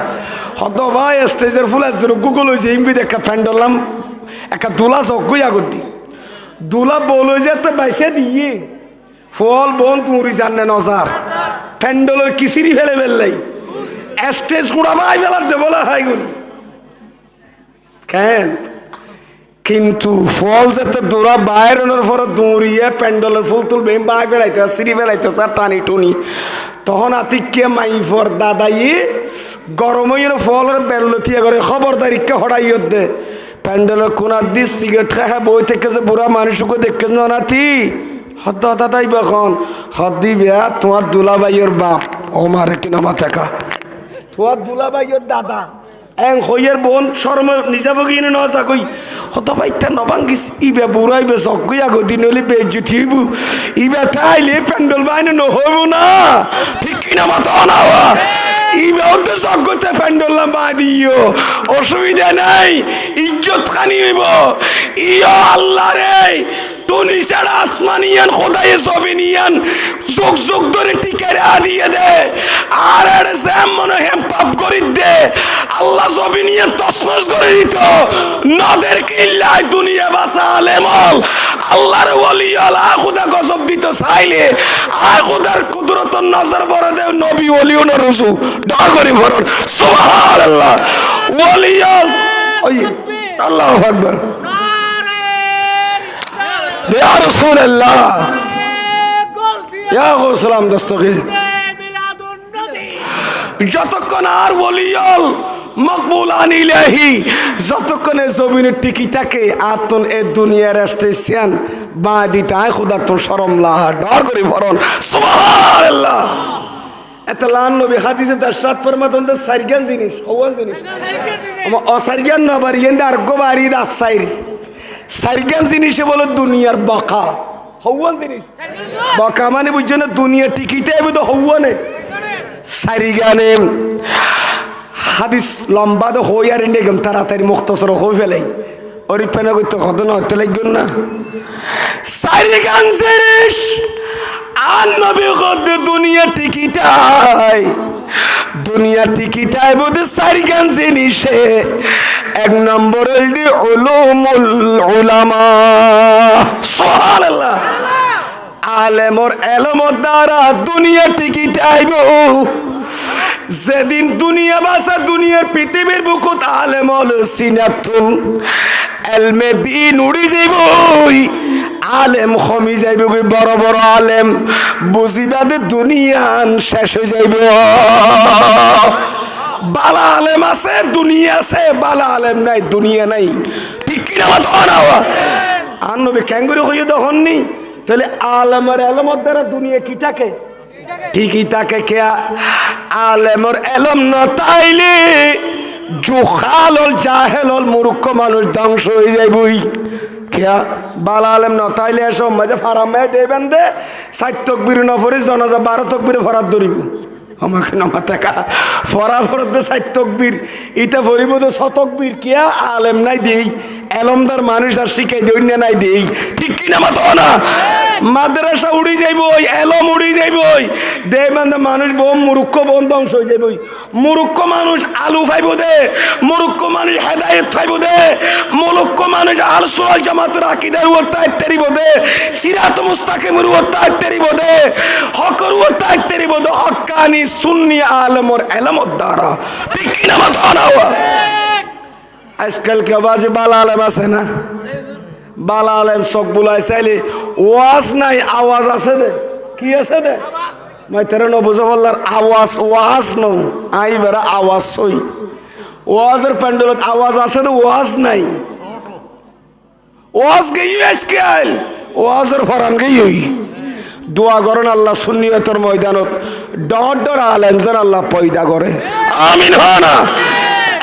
A: হত ভাই স্টেজের ফুল আছে গুগল হয়েছে ইমবি দেখা প্যান্ডেলাম একটা দুলা চকুই আগত দি দুলা বলো যে তো বাইসে দিয়ে ফল বোন তুমরি জানে নজার প্যান্ডেলের কিসিরি ফেলে ফেললাই স্টেজ গুড়া ভাই ফেলাতে বলা হয় গুলি কেন কিন্তু ফল যেতে দৌড়া বাইরের পরে দৌড়িয়ে প্যান্ডেলের ফুল তুলবে বাই বেড়াইতে সিঁড়ি বেড়াইতে আর টানি টুনি তখন আতিকে মাই ফর দাদাই গরম হয়ে ফলের বেল্লথিয়া করে খবরদারিকে হড়াই দে প্যান্ডেলের কোনার দি সিগারেট খায় বই থেকে যে বুড়া মানুষকে দেখে নাতি হত দাদাই বেখন হদ দিবে তোমার দুলাবাইয়ের বাপ ও মারে কিনা মাথাকা তোমার দুলাবাইয়ের দাদা এং হইয়ের বোন শর্ম নিজা বগি ন কই হত ভাইটা নবাঙ্গিস ইবে বুড়াইবে চকই আগো দিন হলে বেজুথিব ইবে তাইলে প্যান্ডেল বাইনে নহব না ঠিক কিনা মাথা না ইবে তো চকতে প্যান্ডেল বা দিও অসুবিধা নাই ইজ্জত খানি হইব ইয় আল্লাহ রে টুনি ছাড়া আসমানিয়ান খোদায়ে সবিনিয়ান যোগ যোগ ধরে টিকারে দিয়ে দে আর এর স্যাম মনে হেম পাপ করি দে আল্লাহ সবিনিয়ান তসনস করে দিত নদের কিল্লাই দুনিয়া বাসা আলেমল আল্লাহর ওলি আলা খোদা গজব দিত চাইলে আর খোদার কুদরত নজর পড়ে দে নবী ওলি ও রসু ডর করি ভরণ সুবহানাল্লাহ ওলি ওই আল্লাহু আকবার या रसूल अल्लाह या गौसलाम दस्तगीर যতক্ষণ আর ওলিয়াল মকবুলান ইলাহি যতক্ষণে জমিনের টিকি থাকে আতন এ দুনিয়ার স্টেশন বাদিতায় খোদা তো শরম লা ডর করে ভরণ সুবহানাল্লাহ এতলান নবী হাদিসে দর্শাত ফরমাতন দে সারগান জিনিস হওয়ান জিনিস আমা অসারগান না বারিয়েন আর গোবারি দা সাইর সারগান জিনিসে বলে দুনিয়ার বাকা হওয়ান জিনিস বাকা মানে বুঝছো না দুনিয়া টিকিতে হবে তো হওয়ানে সারিগানে হাদিস লম্বা তো হই আর ইন্ডে গম তাড়াতাড়ি মুখতসর হয়ে ফেলাই ওরি পেনা করতে কত না হতে লাগবে না সারিগান জিনিস আর নবী কত দুনিয়া টিকিটাই দুনিয়া টিকিটাই বলে সারিগান জিনিসে এক নম্বর হইল উলুমুল উলামা সুবহানাল্লাহ আলেমর এলমর দ্বারা দুনিয়া টিকিতে আইব যেদিন দুনিয়া বাসা দুনিয়ার পৃথিবীর বুকুত আলেমল সিনাতুন এলমে দিন উড়ি যাইব আলেম কমি যাইব বড় বড় আলেম বুঝিবাদে দুনিয়ান শেষ হয়ে যাইব বালা আলেম আছে দুনিয়া আছে বালা আলেম নাই দুনিয়া নাই ঠিক কিনা মাথা আর নবী ক্যাঙ্গুরি হইয়ে তখন নি তাহলে আলেমের এলমের দ্বারা দুনিয়া কি থাকে ঠিকই থাকে কে আলেমের এলম না তাইলে জুখাল জাহেল মূর্খ মানুষ ধ্বংস হয়ে যাইবই কেয়া বালা আলেম না তাইলে এসব মাঝে ফারামে দেবেন দে 7 তকবীর না পড়ে জানাজা 12 তকবীরে ফরাত ধরিব আমাকে নামা টাকা ফরা ফরত 7 তকবীর এটা পড়িব তো 6 তকবীর কেয়া আলেম নাই দেই এলমদার মানুষ আর শিখাই দেই না নাই দেই ঠিক কি না মাতো না মাদ্রাসা উড়ি যাইবই, এলম উড়ি যাইবই। দে মানে মানুষ বহু মূর্খ বন ধ্বংস হয়ে যাইবই। মূর্খ মানুষ আলু ফাইব দে, মূর্খ মানুষ হেদায়েত ফাইব দে, মূর্খ মানুষ আল সুল জামাতের আকীদার উপর তাইতেরিব দে, সিরাত মুস্তাকিমের উপর তাইতেরিব দে, হকর উপর তাইতেরিব দে, হক্কানি সুন্নি আলেমর এলমত দ্বারা। ঠিক কি না মাথা না? আজকাল কে বাজে বালা আলেম আছে না, বালা আলেম চক বুলাই চাইলে ওয়াজ নাই, আওয়াজ আছে দে। কি আছে দে? মই তেরে নবুঝে বললার আওয়াজ ওয়াজ ন আই বেড়া আওয়াজ সই। ওয়াজের প্যান্ডেলত আওয়াজ আছে দে, ওয়াজ নাই। ওয়াজ গেই আজকাল, ওয়াজের ফরান গেই হই। দোয়া করেন আল্লাহ সুন্নিয়তের ময়দানত ডর আলেম যেন আল্লাহ পয়দা করে। আমিন হয় না?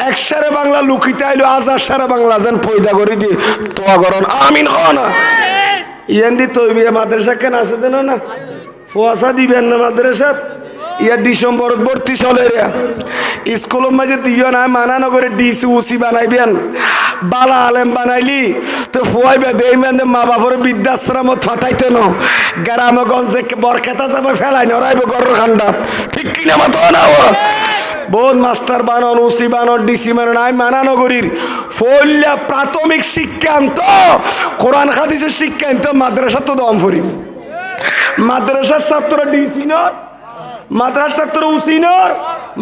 A: একসারে বাংলা লুকিতে আইলো, আজার সারা বাংলা যেন পয়দা করে দিয়ে দোয়া করেন। আমিন হয় না? ইয়ান দি তৈবি মাদ্রাসা কেন আছে দেন না, ফুয়াশা দিবেন না মাদ্রাসা। ইয়া ডিসেম্বর ভর্তি চলে রে, স্কুলের মাঝে দিও না মানানো করে ডিসি উসি বানাইবেন, বালা আলেম বানাইলি তো ফুয়াইবে দেই মানে মা বাবার বৃদ্ধাশ্রমত ফাটাইতে ন, গ্রামে গঞ্জে বরকেতা যাবে ফেলাই নড়াইবে গরর খান্ডাত। ঠিক কিনা মতো না? বহুত মাস্টার বানন, উসি বানন, ডিসি বানন আই মানানগরীর ফলিয়া প্রাথমিক শিক্ষা আনত, কোরআন হাদিসের শিক্ষা আনত, মাদ্রাসা তো দম ফরিব। মাদ্রাসার ছাত্র ডিসি নর, মাদ্রাসার ছাত্র উসি নর,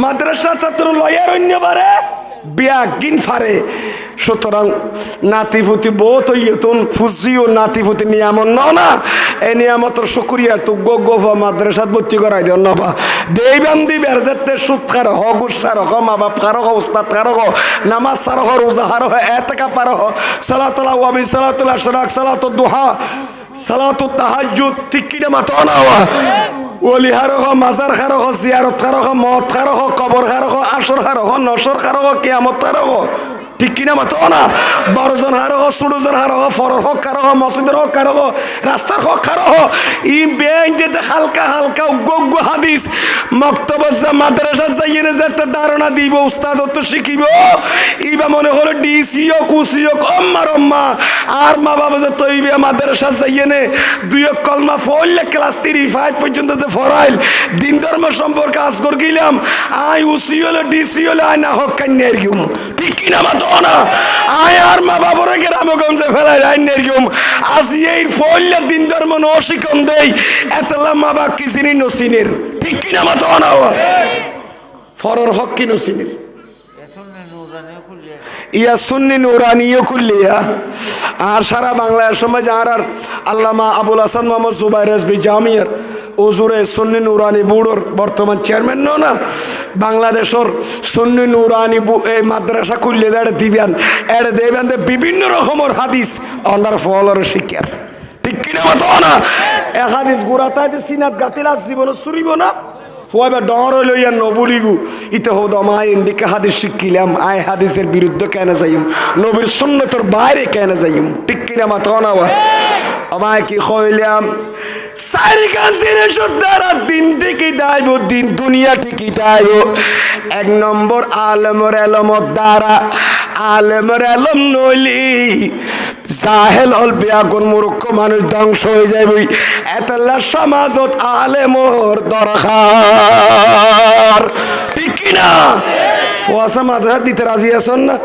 A: মাদ্রাসার ছাত্র লয়ার অন্য বারে বিয়া গিন ফারে। সুতরাং নাতিপুতি বহুত ইয়তুন ফুজিও নাতিপুতি নিয়ামত ন না, এই নিয়ামতর শুকরিয়া তো গোফা মাদ্রাসাত ভর্তি করাই দিও নবা। দেই বান্দি বেরজেতে সুদ খার হ, গুসার হ, মা বাপ খার হ, উস্তাদ খার হ, নামাজ সার হ, রোজা হার হ, এতেকা পার হ, সালাতুল্লাহ ওয়াবি সালাতুল্লাহ শরাক, সালাতুদ দুহা, সালাতুত তাহাজ্জুদ। ঠিক কিনা মাতো না? ওলি খারো হ, মাজার খারো হ, জিয়ারত খারো হ, মদ খারো হ, কবর খারো হ, আসর খারো হ, নসর খারো হ, কিয়ামত খারো হ। ঠিক কিনা মাতো না? 12 জন হারো হ, 16 জন হারো হ, ফরর হক কারো হ, মসজিদের হক কারো হ, রাস্তার হক কারো হ। ই বেআইন যেতে হালকা হালকা উগ্গ হাদিস মক্তব মাদ্রাসা যাইয়ে যেতে ধারণা দিব, উস্তাদ তো শিখিব। ইবা মনে হলো ডিসিও কুসিও অম্মার অম্মা আর মা বাবা যে তৈবে মাদ্রাসা যাইয়ে নে দুই কলমা ফললে ক্লাস 35 পর্যন্ত যে ফরাইল দিন ধর্ম সম্পর্কে আজ করে গেলাম। আই উসি হলো ডিসি হলো আয় না হক কান্যার গিম। ঠিক কিনা মাতো না? আয় আর মা বাবার গ্রামে গঞ্জে ফেলাই আইনের গিম। আজ এই ফললে দিন ধর্ম নশিকন দেই এতলা মা বাপ কি চিনি নসিনের। ঠিক কিনা মাতো না? ফরর হক কি নসিনের ইয়া সুন্নি নুরানিও কুল্লিয়া। আর সারা বাংলার সময় যার আর আল্লামা আবুল হাসান মোহাম্মদ জুবাইর রেজভী জামিয়ার ওজুরে সুন্নি নুরানি বুড়োর বর্তমান চেয়ারম্যান না বাংলাদেশের সুন্নি নুরানি এই মাদ্রাসা খুললে এড়ে দিবেন, এড়ে দেবেন বিভিন্ন রকমের হাদিস অন্যার ফলর শিক্ষার। ঠিক কিনা মতো না? এক হাদিস গোড়া তাই সিনাত গাতিল জীবন চুরিব না ফুয়াবে ডর লইয়া নবলিগু ইতে হো দমাই ইন্দিকে হাদিস শিখিলাম। আয় হাদিসের বিরুদ্ধে কেন যাইম, নবীর সুন্নতের বাইরে কেন যাইম। ঠিক কিনা মাথা না? আমায় কি কইলাম সারি কাছে সুদ্দারা দিন ঠিকই দাইব, দিন দুনিয়া ঠিকই দাইব। 1 নম্বর আলেমর এলমত দ্বারা, আলেমর এলম নইলি জাহেল হল বেয়াগুন মূর্খ মানুষ ধ্বংস হয়ে যাবে। এতলা সমাজত আলেমর দরকার। ঠিক কিনা? ফুয়াশা মাদ্রাসা দিতে রাজি আছেন না?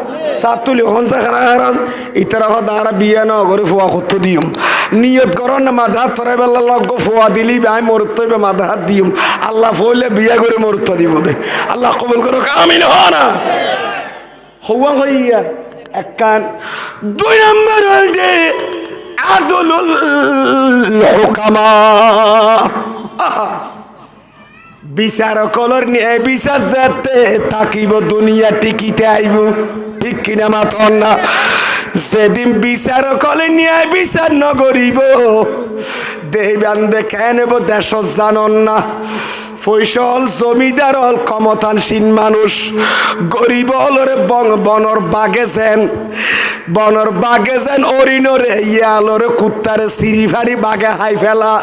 A: সাতুলি হনসা খারা ইতারা দ্বারা বিয়া ন করে ফুয়া করতে দিম নিয়ত করেন না মাধাত ফরাই বেলা লগ ফুয়া দিলি আমি মরুত্ব মাধাত দিম। আল্লাহ ফলে বিয়া করে মরুত্ব দিব দে। আল্লাহ কবুল করো। আমিন হয় না? হওয়া হইয়া এক কান। 2 নম্বর হল যে আদলুল হুকামা, বিচারকলর নিয়ে বিচার যাতে থাকিব দুনিয়া টিকিতে আইব। ঠিক কিনা মাতন না? যেদিন বিচারকলে নিয়ে বিচার নগরিব দেবান দেখে নেব দেশ জানন না। ফৈসল জমিদার হল ক্ষমতাসীন মানুষ, গরিব হলরে বনর বাগেছেন, বনর বাগেছেন অরিনরে ইয়ালরে কুত্তারে সিঁড়ি ফাড়ি বাগে হাই ফেলা।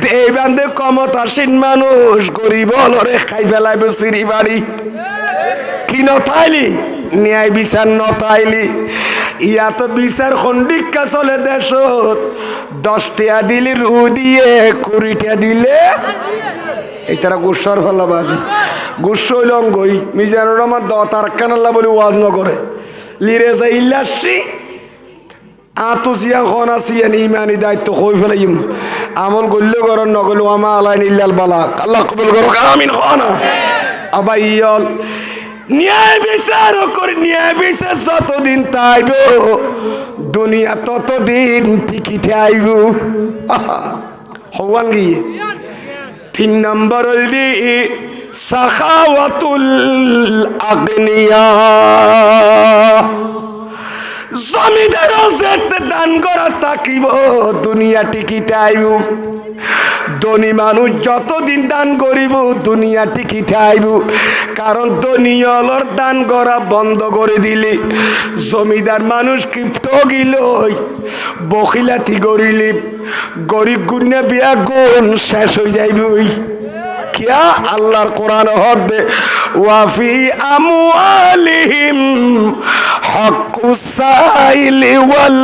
A: দেবান্ধে ক্ষমতাসীন মানুষ গরিব হলরে খাই ফেলাইব সিঁড়ি বাড়ি। কি নথাইলি ন্যায় বিচার নতাইলি ইয়া তো বিচার খন্ডিকা চলে দেশত 10 টাকা দিলে রু দিয়ে 20 টাকা দিলে এই তারা গুসার ভালোবাসি গুস হইল অঙ্গই মিজানুর রহমান তার কানাল্লা বলে ওয়াজ ন করে লিরে যাই ইল্লাসি আতুসিয়া খনা সিয়ান ইমানি দায়িত্ব কই ফেলাইম আমল গল্য করন নগল আমা আলাইন ইল্লাল বালাক আল্লাহ কবুল করুক আমিন খনা আবাইয়ল ন্যায় বিচার করে ন্যায় বিচার যতদিন তাইব দুনিয়া ততদিন টিকি থাইব হওয়ান গিয়ে 3 নম্বর হলি সাখাওয়াতুল আগনিয়া জমিদারও যেতে দান করা তাকিব দুনিয়া টিকি থাইব ধনী মানুষ যতদিন দান করিব দুনিয়া টিকি থাইব কারণ ধনী অলর দান করা বন্ধ করে দিলে জমিদার মানুষ কিপ্ট গিল বখিলাতি করিলি গরিব গুণে বিয়া গুণ শেষ হয়ে যাইব কিয়া আল্লাহর কোরআন হবে ওয়াফি আমওয়ালিহিম হাক্কুস সাইলি ওয়াল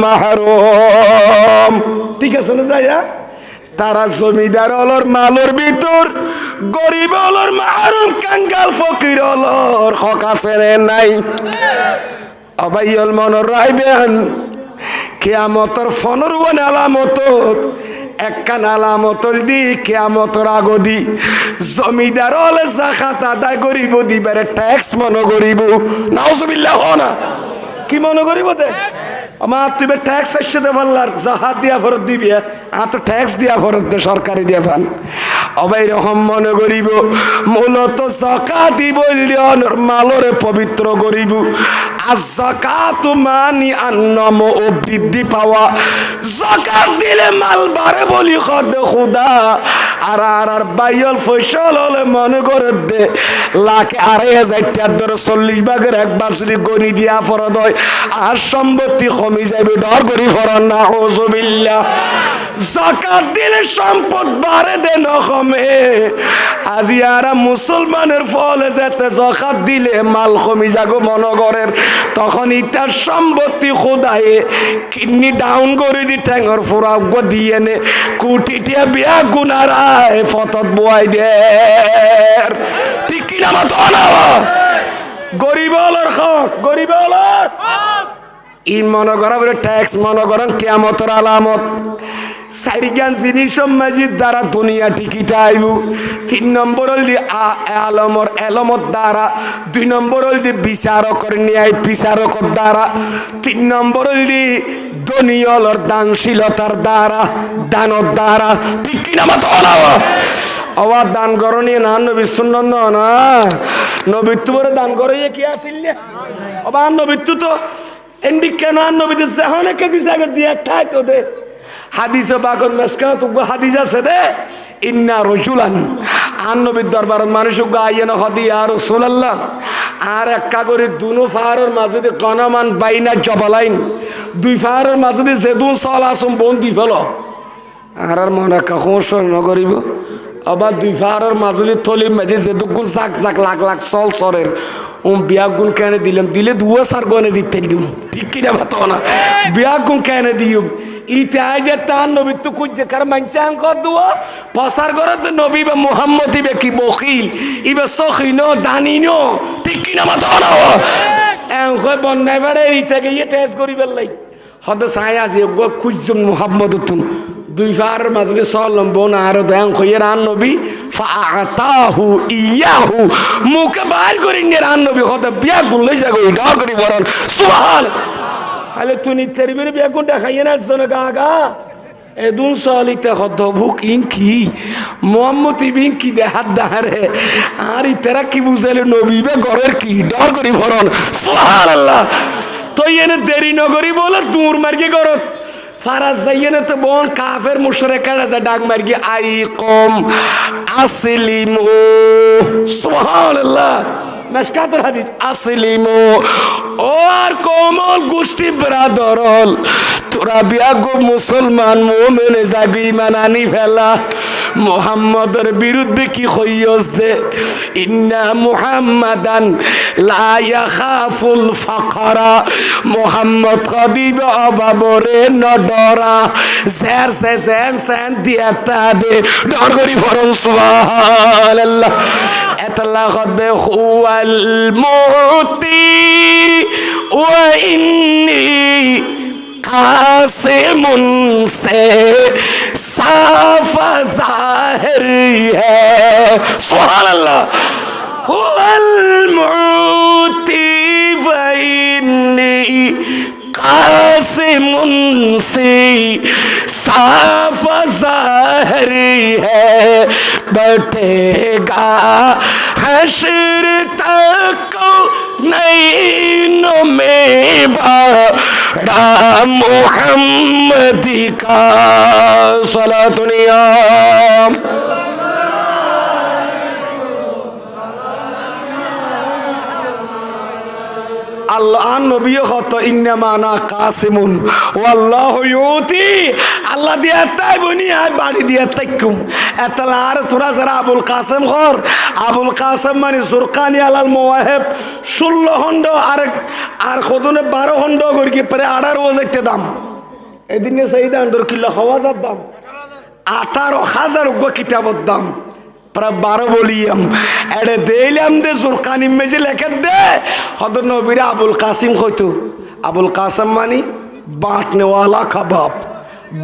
A: মাহরুম ঠিক আছে না যাইয়া তারা জমিদার অলর মালর ভিতর গরিব অলর মাহরুম কাঙ্গাল ফকির অলর হক আছে নাই আবাইল মনর রাইবেন কিয়ামতর 15 আলামত একখান আলামতল দি কিয়ামতর আগদি জমিদার হলে যাকাত আদায় করিব দিবারে ট্যাক্স মনে করিব নাউজুবিল্লাহ না কি মনে করিব দে আমার তুমি ট্যাক্স এসে দে বললার জাহাজ দিয়া ফেরত দিবি তো ট্যাক্স দিয়া ফেরত দে সরকারি দিয়া পান অবাই রকম মনে করিব মূলত যাকাতি বললি অনর মালরে পবিত্র করিব আর যাকাত মানি আন্নম ও বৃদ্ধি পাওয়া যাকাত দিলে মাল বাড়ে বলি খদ খুদা আর বাইল ফসল হলে মনে করে দে লাখে 2,500 টাকা ধরে 40 ভাগের 1 ভাগ যদি গনি দিয়া ফরদ হয় আর সম্পত্তি কমি যাবে ডর করি ফরন না হুজুবিল্লাহ যাকাত দিলে সম্পদ বাড়ে দে না কমে আজি আর মুসলমানের ফলে যেতে যাকাত দিলে মাল কমি যাগো মনগরের তখন ইতার সম্পত্তি খোদায়ে কিডনি ডাউন করে দি ঠ্যাঙর ফুরা গো দিয়ে নে কুটিটিয়া বিয়া গুনারায় ফতত বয় দে ঠিক কি না মত না গরিব হলর হক গরিব হলর ইন মনে করা বলে ট্যাক্স মনে করেন কিয়ামতের আলামত সাইরিগান জিনিস মাঝি দ্বারা দুনিয়া টিকিতে আইব 3 নম্বর হল দি আলমর এলমত দ্বারা 2 নম্বর হল দি বিচারকর ন্যায় বিচারকর দ্বারা 3 নম্বর হল দি দনিয়লর দানশীলতার দ্বারা দানের দ্বারা ঠিক কিনা মত না আবার দান করণীয় না নবী সুন্নাত না নবীত্ব বড় দান করিয়ে কি আসিল না আবার নবীত্ব তো এন্ডি কেন নবীতে জাহানে কে বিজাগে দিয়ে ঠাই তো দে হাদিসে বাগন মেসকা তো হাদিস আছে দে ইন্না রাজুলান নবীর দরবারত মানুষ আইয়ে না হদি ইয়া রাসূলুল্লাহ আর একটা করে দুনো ফাহারের মাঝে কনমান বাইনা জবালাইন 2 ফাহারের মাঝে যেদুন সালাসম বন্দি ফেল আর মনে কখন সৈন্য করিব আবার 2 ফাহারের মাঝে থলি মাঝে যেদুক জাক জাক লাখ লাখ চল সরের বিয়া গুণ কেন দিলাম দিলে 2 সার গনে দিতে দিম ঠিক কিনা বাতো না বিয়া গুণ কেন দিও ইতে আইজে তার নবী তো কুজে কার মানচাং কর দুয়া পসার করে তো নবী বা মুহাম্মদ ইবে কি বখিল ইবে সখিন দানিনো ঠিক কিনা বাতো না এন কই বন্নাই বাড়ে ইতে গিয়ে টেস্ট করি বেলাই হদে সাই আজি গো কুজম মুহাম্মদ তুন 2 ফার মাঝে সলম বোন আর দেন কইরা নবী ফাআতাহু ইয়াহু মুকে বাইর করি নির নবী হদে বিয়া গুণ লইছে গো ডর করি বরন সুবহান আলে তুই তেরিবের বিয়া গুণ দেখাইয়ে না জনে গাগা এদুন সলিতে হদ ভুক ইনকি মুহাম্মদ ইবিন কি দেহাত দারে আর ইতরা কি বুঝালে নবী বে ঘরের কি ডর করি বরন সুবহানাল্লাহ তো এনে দেরি নগরি বলে দূর মার্গে করত ফারাজ যাইয়ে তো বোন কাফের মুশরিকরা যা ডাক মার্গে আই কম আসলিমু সুবহানাল্লাহ মেশকাতুল হাদিস আসলিমু আর কোমল গোষ্ঠী ব্রাদরল তোরা বিয়া গো মুসলমান মুমিনে যাবি ইমান আনি ফেলা মুহাম্মদের বিরুদ্ধে কি হইছে ইন্না মুহাম্মাদান লা ইয়াখাফুল ফাকরা মুহাম্মদ কদিব অভাবরে ন ডরা জের সে সেন দিয়াতা দে ডর করি ফরন সুবহানাল্লাহ এতলা কদে হুয়াল মুতি ওয়া ইন্নী कासिमुन से साफ ज़ाहिर है सुभान अल्लाह हुवल मुती व इन्नी कासिमुन से साफ ज़ाहिर है बैठेगा हश्र तक नैनों में बड़ा मुहम्मदी का सलातुनिया আল্লাহ নবী কত ইন্নামানা কাসিমুন ওয়াল্লাহু ইউতি আল্লাহ দিয়া তাই বনি আর বাড়ি দিয়া তাইকুম এতলা আর তোরা যারা আবুল কাসেম ঘর আবুল কাসেম মানে জুরকানি আলাল মুওয়াহিব 16 খণ্ড আর খদনে 12 খণ্ড করি কি পরে 18 যাইতে দাম এদিনে সাইদা আন্ডর কিল্লা হওয়াজার দাম 18,000 গো কিতাবত দাম প্রায় 12 বলিয়াম এডে দেইলাম দে জুরকানি মেজে লেখে দে হযরত নবীর আবুল কাসিম কইতো আবুল কাসেম মানে বাটনেওয়ালা কা বাপ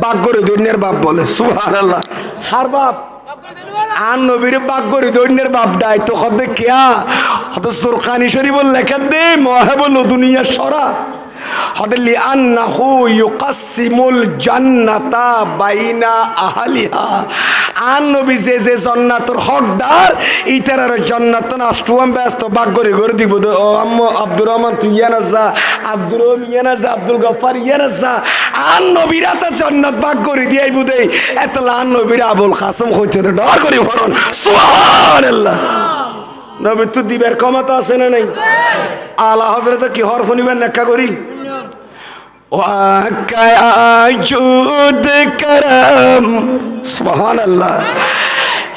A: বাগরে দুনিয়ার বাপ বলে সুবহানাল্লাহ হার বাপ আন নবীর বাগরে দুনিয়ার বাপ দায়িত্ব কবে কিয়া হযরত জুরকানি শরীফ লেখে দে মুওয়াহিবুল দুনিয়া সরা হদলি আন্নাহু ইউকাসিমুল জান্নাতা বাইনা আহলিহা আন নবী যে জান্নাতের হকদার ইতার জান্নাত নাস্তুয়াম ব্যস্ত ভাগ করে করে দিব ও আম্মু আব্দুর রহমান তুই ইয়ানা যা আব্দুর রহিম ইয়ানা যা আব্দুল গফফার ইয়ানা যা আন নবীরা তো জান্নাত ভাগ করে দিয়াই বুদেই এতলা আন নবীর আবুল কাসেম কইতে ডর করে ফরন সুবহানাল্লাহ নবী তো দিবের ক্ষমতা আছে না নাই আলা হযরত কি হরফ নিবেন নেকা করি ওয়াকায়া জুদ করম সুবহানাল্লাহ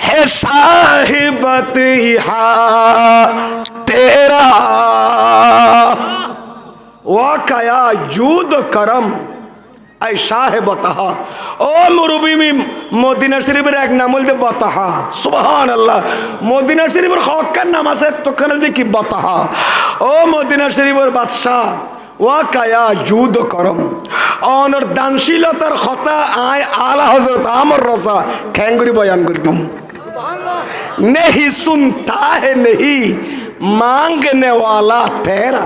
A: হে সাহিবত ইহা তেরা ওয়াকায়া জুদ করম আই সাহেবতাহা ও মুরুবিমি মদিনা শরীফের এক নাম হইতে বতাহা সুবহানাল্লাহ মদিনা শরীফের হকের নাম আছে তোখানে দেখি বতাহা ও মদিনা শরীফের বাদশাহ ওয়াকায়া জুদ করম অনর দানশীলতার কথা আয় আলা হযরত আমর রসা খ্যাঙ্গুরি বয়ান করিম नहीं सुनता है नहीं मांगने वाला तेरा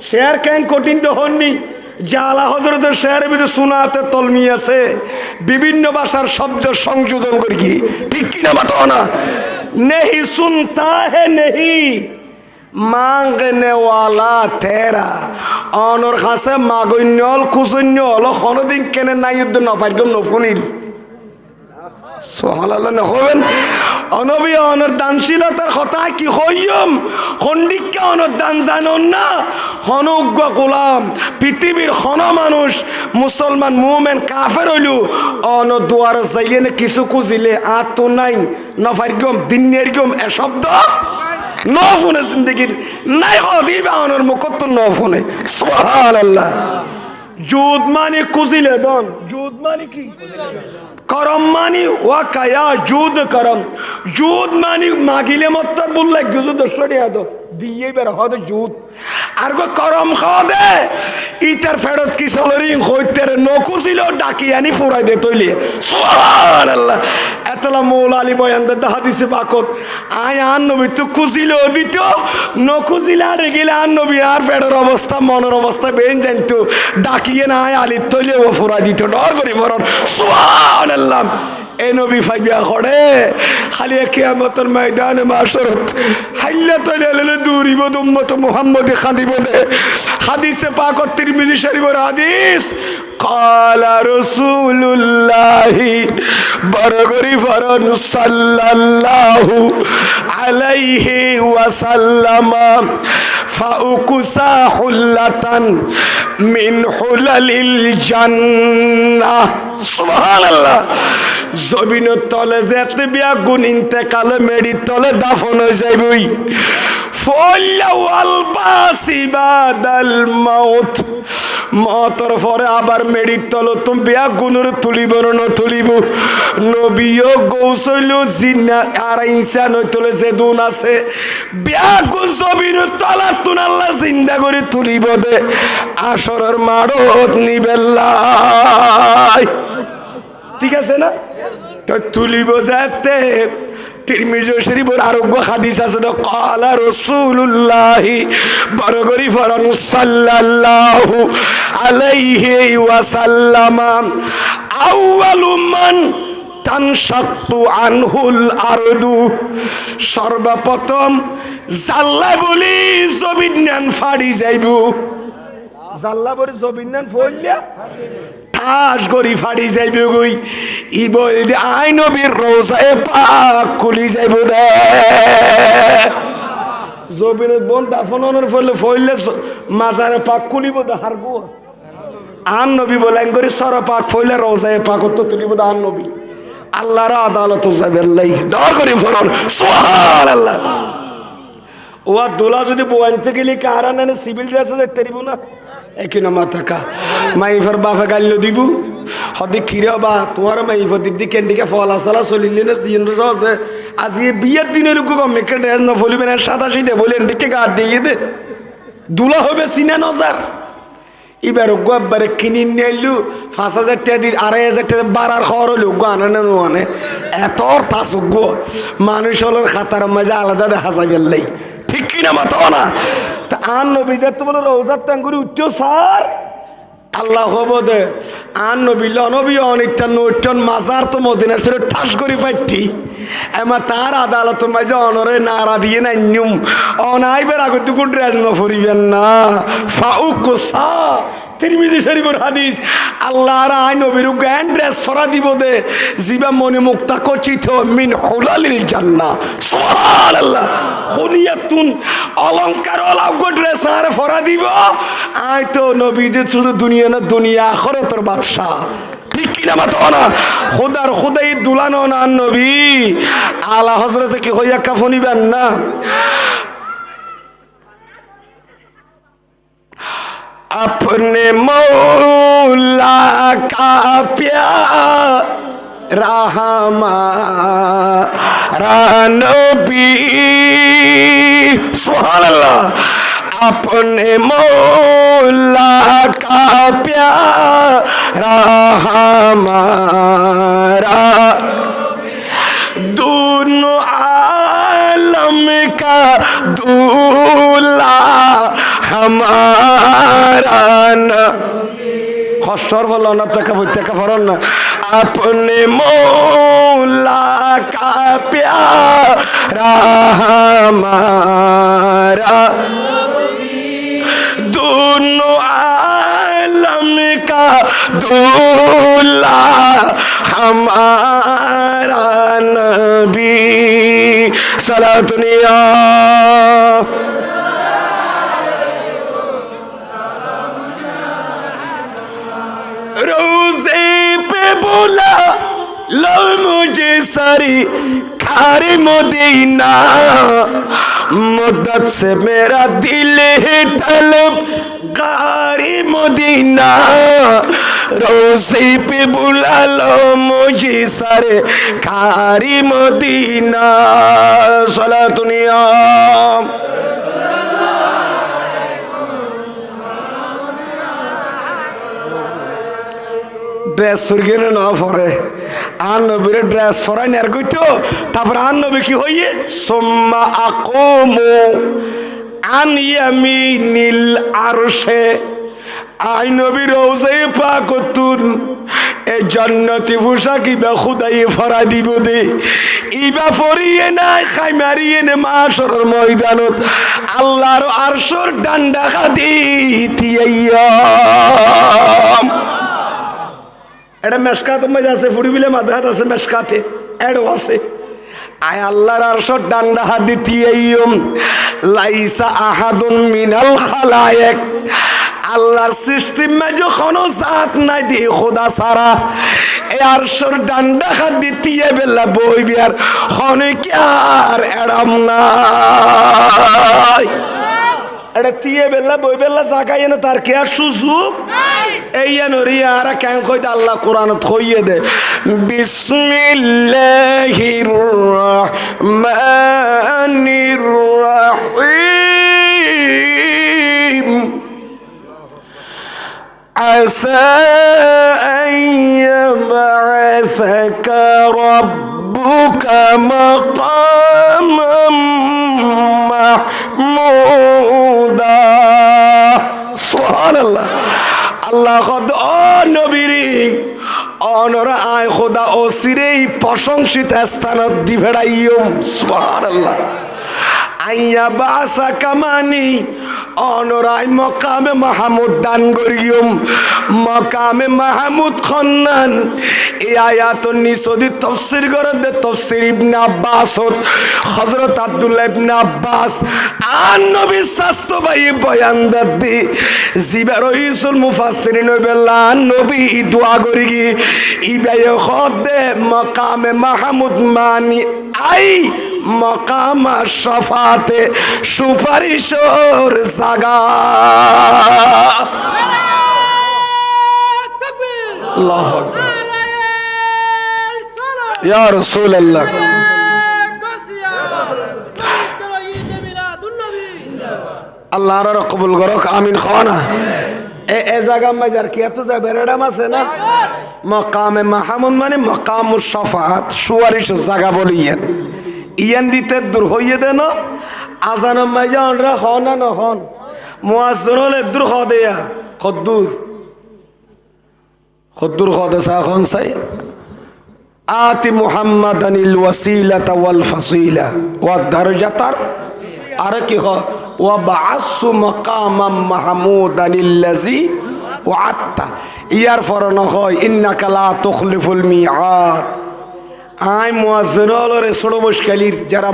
A: शेर कैं कठिन तो होनी জালা হযরতের শেয়ারের ভিতরে সুনাতে তলমি আছে বিভিন্ন ভাষার শব্দ সংযোজন করি কি ঠিক কি না বাতো না नहीं सुनता है नहीं मांगने वाला तेरा অনর কাছে মাগন্যল কুসন্যল কোনদিন কেনে নাই যুদ্ধ না পারগম নফুনিল সুবহানাল্লাহ না হবেন অনবী অনর দানশীলতার কথা কি হইম খন্ডিকা অনর দান জানুন না হনুগ্য গোলাম পৃথিবীর হন মানুষ মুসলমান মুমিন কাফের হইলু অন দুয়ার যাইনে কিছু কুজিলে আত তো নাই নফারগম দিনেরগম এ শব্দ নফুনে জিন্দেগির নাই হদিবা অনর মুখত নফুনে সুবহানাল্লাহ জুদ মানে কুজিলে দন জুদ মানে কি করম মানি ওয়াকায়া জুদ করম জুদ মানি মাগিলে মত বললে জুদ সরিয়া দো দিয়ে বের হদ জুদ আর গো করম খাদে ইতার ফেরত কি সলরিং হইতের নকুছিল ডাকি আনি ফুরাই দে তইলে সুবহানাল্লাহ এতলা মৌলা আলী বয়ান দে হাদিসে পাকত আয় আন নবী তো কুছিল দিত নকুছিলা রে গেলে আন নবী আর ফেরর অবস্থা মনের অবস্থা বেন জানতো ডাকিয়ে না আয় আলী তইলে ও ফুরাই দিত ডর করে মরণ সুবহানাল্লাহ এ নবী ফাইবিয়া করে খালি কিয়ামতের ময়দানে মাশরত হাইলা তলে দূরিব উম্মত মুহাম্মদ খাদিব দে হাদিসে পাক তিরমিজি শরীফের হাদিস قال رسول الله বড় করি ফরন সাল্লাল্লাহু আলাইহি ওয়াসাল্লাম ফাউকুসা হুল্লাতান মিন হুলালিল জান্নাহ সুবহানাল্লাহ। জমিনের তলে যেতে বিয়া গুণ ইন্তেকালে মেডির তলে দাফন হয়ে যাইবই মতর পরে আবার মেডির তল তুমি বিয়া গুণের তুলিব না তুলিব নবীও গৌসল জিন্না আর ইনসান তোলে যে দুন আছে বিয়া গুণ জমির তলা তুন আল্লাহ জিন্দা করে তুলিব দে আসরের মারত নিবেল্লাই। ঠিক আছে না? তো তুলিব যাতে তিরমিজি শরীফের আরোগ্য হাদিস আছে তো ক্বালা রাসূলুল্লাহ বরগরি ফরন সাল্লাল্লাহু আলাইহি ওয়াসাল্লাম আউয়ালু মান তানশাক্কু আনহুল আরদু সর্বপ্রথম জাল্লা বলি জমিন ফাড়ি যাইব জাল্লা বলি জমিন ফইলা ঠাস করি ফাড়ি যাইব গই ই বল আই নবীর রওজায়ে পাক খুলি যাইব দে জমিনের বন দাফনের ফলে ফইলে মাজারে পাক খুলিব দে হারগো আন নবী বলেন করি সর পাক ফইলে রওজায়ে পাক তো তুলিব দে আন নবী আল্লাহর আদালত যাবে আল্লাহ দর করি ফরন সুবহানাল্লাহ। ও দোলা যদি বোয়ানতে গেলে কারা না সিভিল ড্রেসে যেতে দিব না একই নামা থাকা মাইফার বাফা গাইল দিব হদি খিরা বা তোমার মাইফার দিদি ক্যান্ডিকে ফলা সালা চলিলে না দিন আছে আজি বিয়ের দিনের লোক মেকে ড্রেস না ফলিবে না সাদা সিদে বলে এন্ডিকে গা দিয়ে দে দুলা হবে সিনা নজার এবার একবারে কিনে নিয়ে এলু 5,000 টাকা দিয়ে 2,500 টাকা বাড়ার খবর হলো আনে না মানে এত তাসুগ মানুষ হল খাতার মাঝে আলাদা দেখা যাবে লাই ঠিক কিনা মাতো না তা আন নবী যে তো বলে রোজার টাঙ্গুরি উচ্চ সার আল্লাহ হবো দে আন নবী লনবী অনেকটা নৈটন মাজার তো মদিনার ছেড়ে ঠাস করি পাইটি এমা তার আদালত মাঝে অনরে নাড়া দিয়ে না নিয়ম অনাইবার আগে তুকুর ড্রেস না ফরিবেন না ফাউকুসা তিরমিজি শরীফের হাদিস আল্লাহর আইন নবীর জ্ঞান ড্রেস ফরা দিব দে জিবা মনে মুক্তা কচিত মিন হুলালিল জান্নাহ সুবহানাল্লাহ হুলিয়াতুন অলংকার অলঙ্কার ড্রেস আর ফরা দিব আই তো নবী যে শুধু দুনিয়া না দুনিয়া আখিরাতের বাদশা ঠিক কিনা মাতো না খোদার খোদাই দুলানো না নবী আলা হযরতে কি হইয়া কাফনিবেন না अपने मौला का प्यारा हमारा नबी सुभान अल्लाह अपने मौला का प्यारा हमारा दोनों आलम का दूल्हा हमारा ना खस्तर बोलो ना तका फरन ना अपने मौला का प्यारा हमारा दोनों आलम का दूल्हा हमारा नबी सलातुनिया रोज़े पे बोला लो मुझे सारी खारे मदीना मुद्दत से मेरा दिल है तलब गारी मदीना रोज़े पे बुला लो मुझे सारे खारी मदीना सलातुनिया ড্রেস ফুরগেনে না পরে আন নবীর ড্রেস ফরাই নের কইতো তারপর আন নবী কি হইয়ে সুম্মা আকুমু আন ইয়ামিনিল আরশে আই নবী রওজায়ে পাকতুন এ জান্নাতি পোশাক ইবা খুদাই ফরা দিব দে ইবা ফরিয়ে না খাইমারিয়ে না মাশরের ময়দানত আল্লাহর আরশের ডান্ডা খাদি তিয়াইয়া এটা মেশকাত মাঝে আছে ফুড়িবিলে মাদাহাত আছে মেশকাতে এডও আছে আয় আল্লাহর আরশের ডান্ডা হাত দিতিয়াইম লাইসা আহাদুন মিনাল খালায়েক আল্লাহর সৃষ্টির মাঝে কোনো জাত নাই দি খোদা সারা এই আরশের ডান্ডা হাত দিতিয়া বেলা বই বিয়ার হনে কি আর এড়াম নাই এটা তিয়ে বেলা বই বেলা জাগাই না তার কি আর সুযোগ এই নরিয়া আর কেন কইতে আল্লাহ কোরআনত কইয়ে দে বিসমিল্লাহির রহমানির রহিম আসা আইয়াবআসাকা রাব্বুকা মাকামান মাহমুদা সুবহানাল্লাহ আল্লাহ খোদ ও নবীরি অনরা আয় খোদা ও সিরেই প্রশংসিত স্থানত দি ভেড়াইয়ম সুবহানাল্লাহ আইয়া বাসা কামানি অনরাই মকামে মাহমুদ দান করিয়ম মকামে মাহমুদ খন্নান এই আয়াত নিসদি তাফসীর করে দে তাফসীর ইবনে আব্বাস হযরত আব্দুল্লাহ ইবনে আব্বাস আন নবী সাস্তো ভাই বয়ান দদি জিবা রাইসুল মুফাসসিরিন বেলা নবী দোয়া করি ইবায়ে খদে মকামে মাহমুদ মানি আই মকাম শফাতে সুপারিশর জাগা আল্লাহু আকবার ইয়া রাসূলুল্লাহ আল্লাহর কবুল করক আমিন খানা এ জায়গা মাজার কি এত যা বেরেডাম আছে না মকামে মাহমুদ মানে মকামুস শফাত সুপারিশ জাগা বলিয়েন ইয়ান দিতে দূর হইয়ে দেন আজান মাইজা অনরা হন না নহন মুয়াজ্জিনুল দূর হদেয়া খদ্দুর খদে সাখন সাই আতি মুহাম্মাদানিল ওয়াসিলাতা ওয়াল ফাসিলা ওয়া দারজাতার আর কি হ ওয়া বাআসু মাকামাম মাহমুদানিল্লাযী ওয়া'আতা ইয়ার ফরন হয় ইন্নাকা লা তুখলিফুল মিআদ আই মুয়াজ্জিনুল ছোট মুশকিলির যারা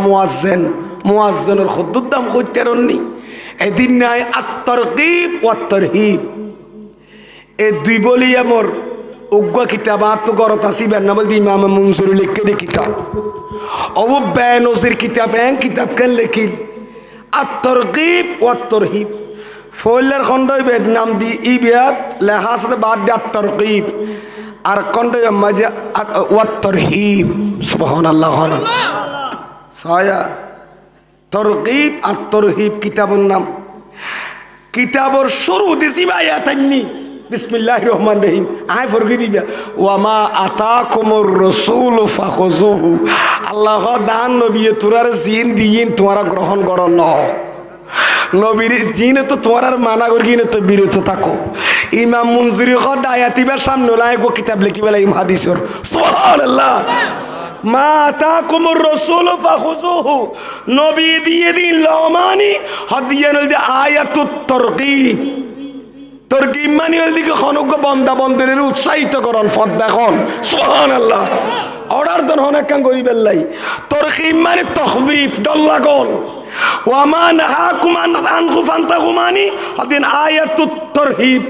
A: মুয়াজ্জিনের খুদ্দুর দাম কইতে রননি এদিন নাই আত-তারগীব ওয়া তারহিব এই দুই বলি আমর উগ্র কিতাব আত্মগরত আসিবেন না বলদি ইমাম মুনসির লিখকে দে কিতাব অব বেনজির কিতাব কেন লিখিল আত-তারগীব ওয়া তারহিব ফয়লার খন্ডই বেদ নাম দি ই বিয়াত লেখা আছে বাদ দি আত-তারগীব আর খন্ডই মাঝে ওয়া তারহিব সুবহানাল্লাহ সায়া তারগীব আর তারহিব কিতাবের নাম কিতাবর শুরু দিছি আয়াতান্নি বিসমিল্লাহির রহমানির রহিম আয় ফরগি দিবা ওয়া মা আতাকুমুর রাসূল ফাখুযুহু আল্লাহ দান নবী তোরার জিন দিন তোমরা গ্রহণ করো ন নবীর জিন তো তোমরা মানা করি না তো বিরত থাকো ইমাম মুনজিরি খদ আয়াতিবার সামনে লাই গো কিতাব লিখি বেলা ইম হাদিসর সুবহানাল্লাহ মা আতাকুমুর রাসূল ফাখুযুহু নবী দিয়ে দিন লমানি হাদিয়ান দি আয়াতুত তারগীব তরকিব মানে ওইদিকে খনজ্ঞ বন্দা বন্দের উৎসাহিত করন ফদ দেখুন সুবহানাল্লাহ অর্ডার দন অনেক কাম করি বেল্লাই তরকিব মানে তখবিফ ডল লাগন ওয়ামা নাহাকুম আনহু ফান্তাহু মানি হাদিন আয়াতুত তারহিব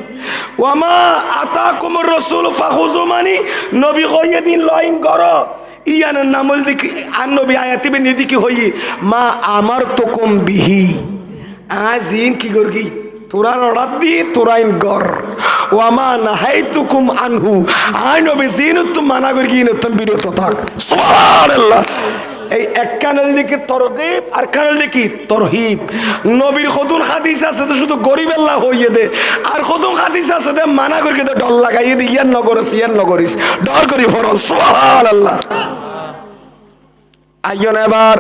A: ওয়ামা আতাকুমুর রাসূল ফাখুযু মানি নবী কইয়ে দিন লইন করো ইয়ানের নামল দিকে আর নবী আয়াতিবে নিদিকে হই মা আমারতুকুম বিহি আজিন কি করগি তোরার অর্ডার দি তোরাইন গর ওয়ামা নাহাইতুকুম আনহু আই নবী জিনুত মানা করি কি নতুন বিরত থাক সুবহানাল্লাহ এই এক কানেল দিকে তারগীব আর কানেল দিকে তারহিব নবীর কতন হাদিস আছে তো শুধু গরিব আল্লাহ হইয়ে দে আর কতন হাদিস আছে দে মানা করি দে ডর লাগাইয়ে দে ইয়ান নগরিস ডর করি ফরজ সুবহানাল্লাহ আইয়ন এবার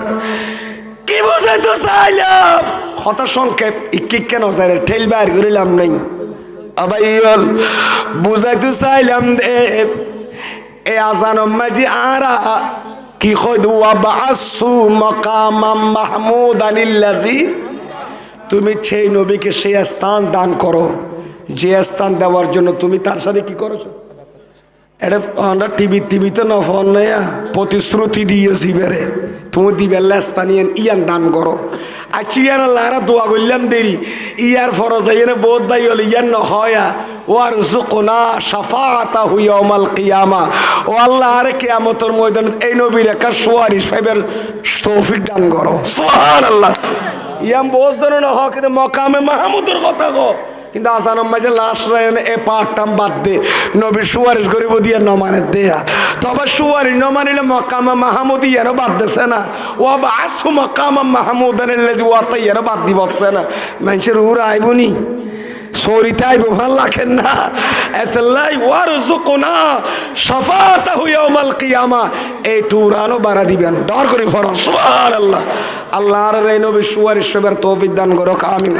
A: কি বুঝাইতো চাইলাম কথা সংক্ষেপ ইকি কেন যায় ঠেল বাইর করিলাম নাই আবাইল বুঝাইতো চাইলাম দে এ আজান মাঝি আরা কি কই ওয়া বাআসু মাকামাম মাহমুদানিল্লাযী তুমি সেই নবীকে সেই স্থান দান করো যে স্থান দেওয়ার জন্য তুমি তার সাথে কি করেছো এটা আমরা টিভিতে নফর নয়া প্রতিশ্রুতি দিয়েছি বেড়ে তুমি দিবে লেস্তানিয়ান ইয়ান দান করো আচ্ছা ইয়ান আল্লাহরা দোয়া করলাম দেরি ইয়ার ফরজ ইয়ানে বহুত ভাই হল ইয়ান নহয়া ওয়ার জুকনা শাফাআতা ইয়াউমাল কিয়ামা ও আল্লাহ আরে কিয়ামতের ময়দানে এই নবীর একটা সুয়ারিশ পাইবার তৌফিক দান করো সুবহানাল্লাহ ইয়াম বহুত জন নহ কিন্তু মকামে মাহমুদের কথা গো কিন্তু আসানম মাঝে লাশ রায়নে এ পাঠটাম বাদ দে নবীর সুয়ারিশ করিব দিয়ে নমানে দেয়া তবে সুয়ারিশ নমানিলে মকামা মাহমুদিয়ারও বাদ দেছে না ও বা আসু মকামা মাহমুদানের লেজি ওয়াতাইয়ারও বাদ দিবছে না মানুষের উড়া আইবনি সরিতে আইব ভাল লাগেন না এতলাই ওয়ারজুকুনা শাফাআতাহু ইয়াউমাল কিয়ামা এই টুরানো বাড়া দিবেন ডর করে ফরজ সুবহানাল্লাহ আল্লাহর এই নবীর সুয়ারিশ সবার তৌফিক দান করো আমিন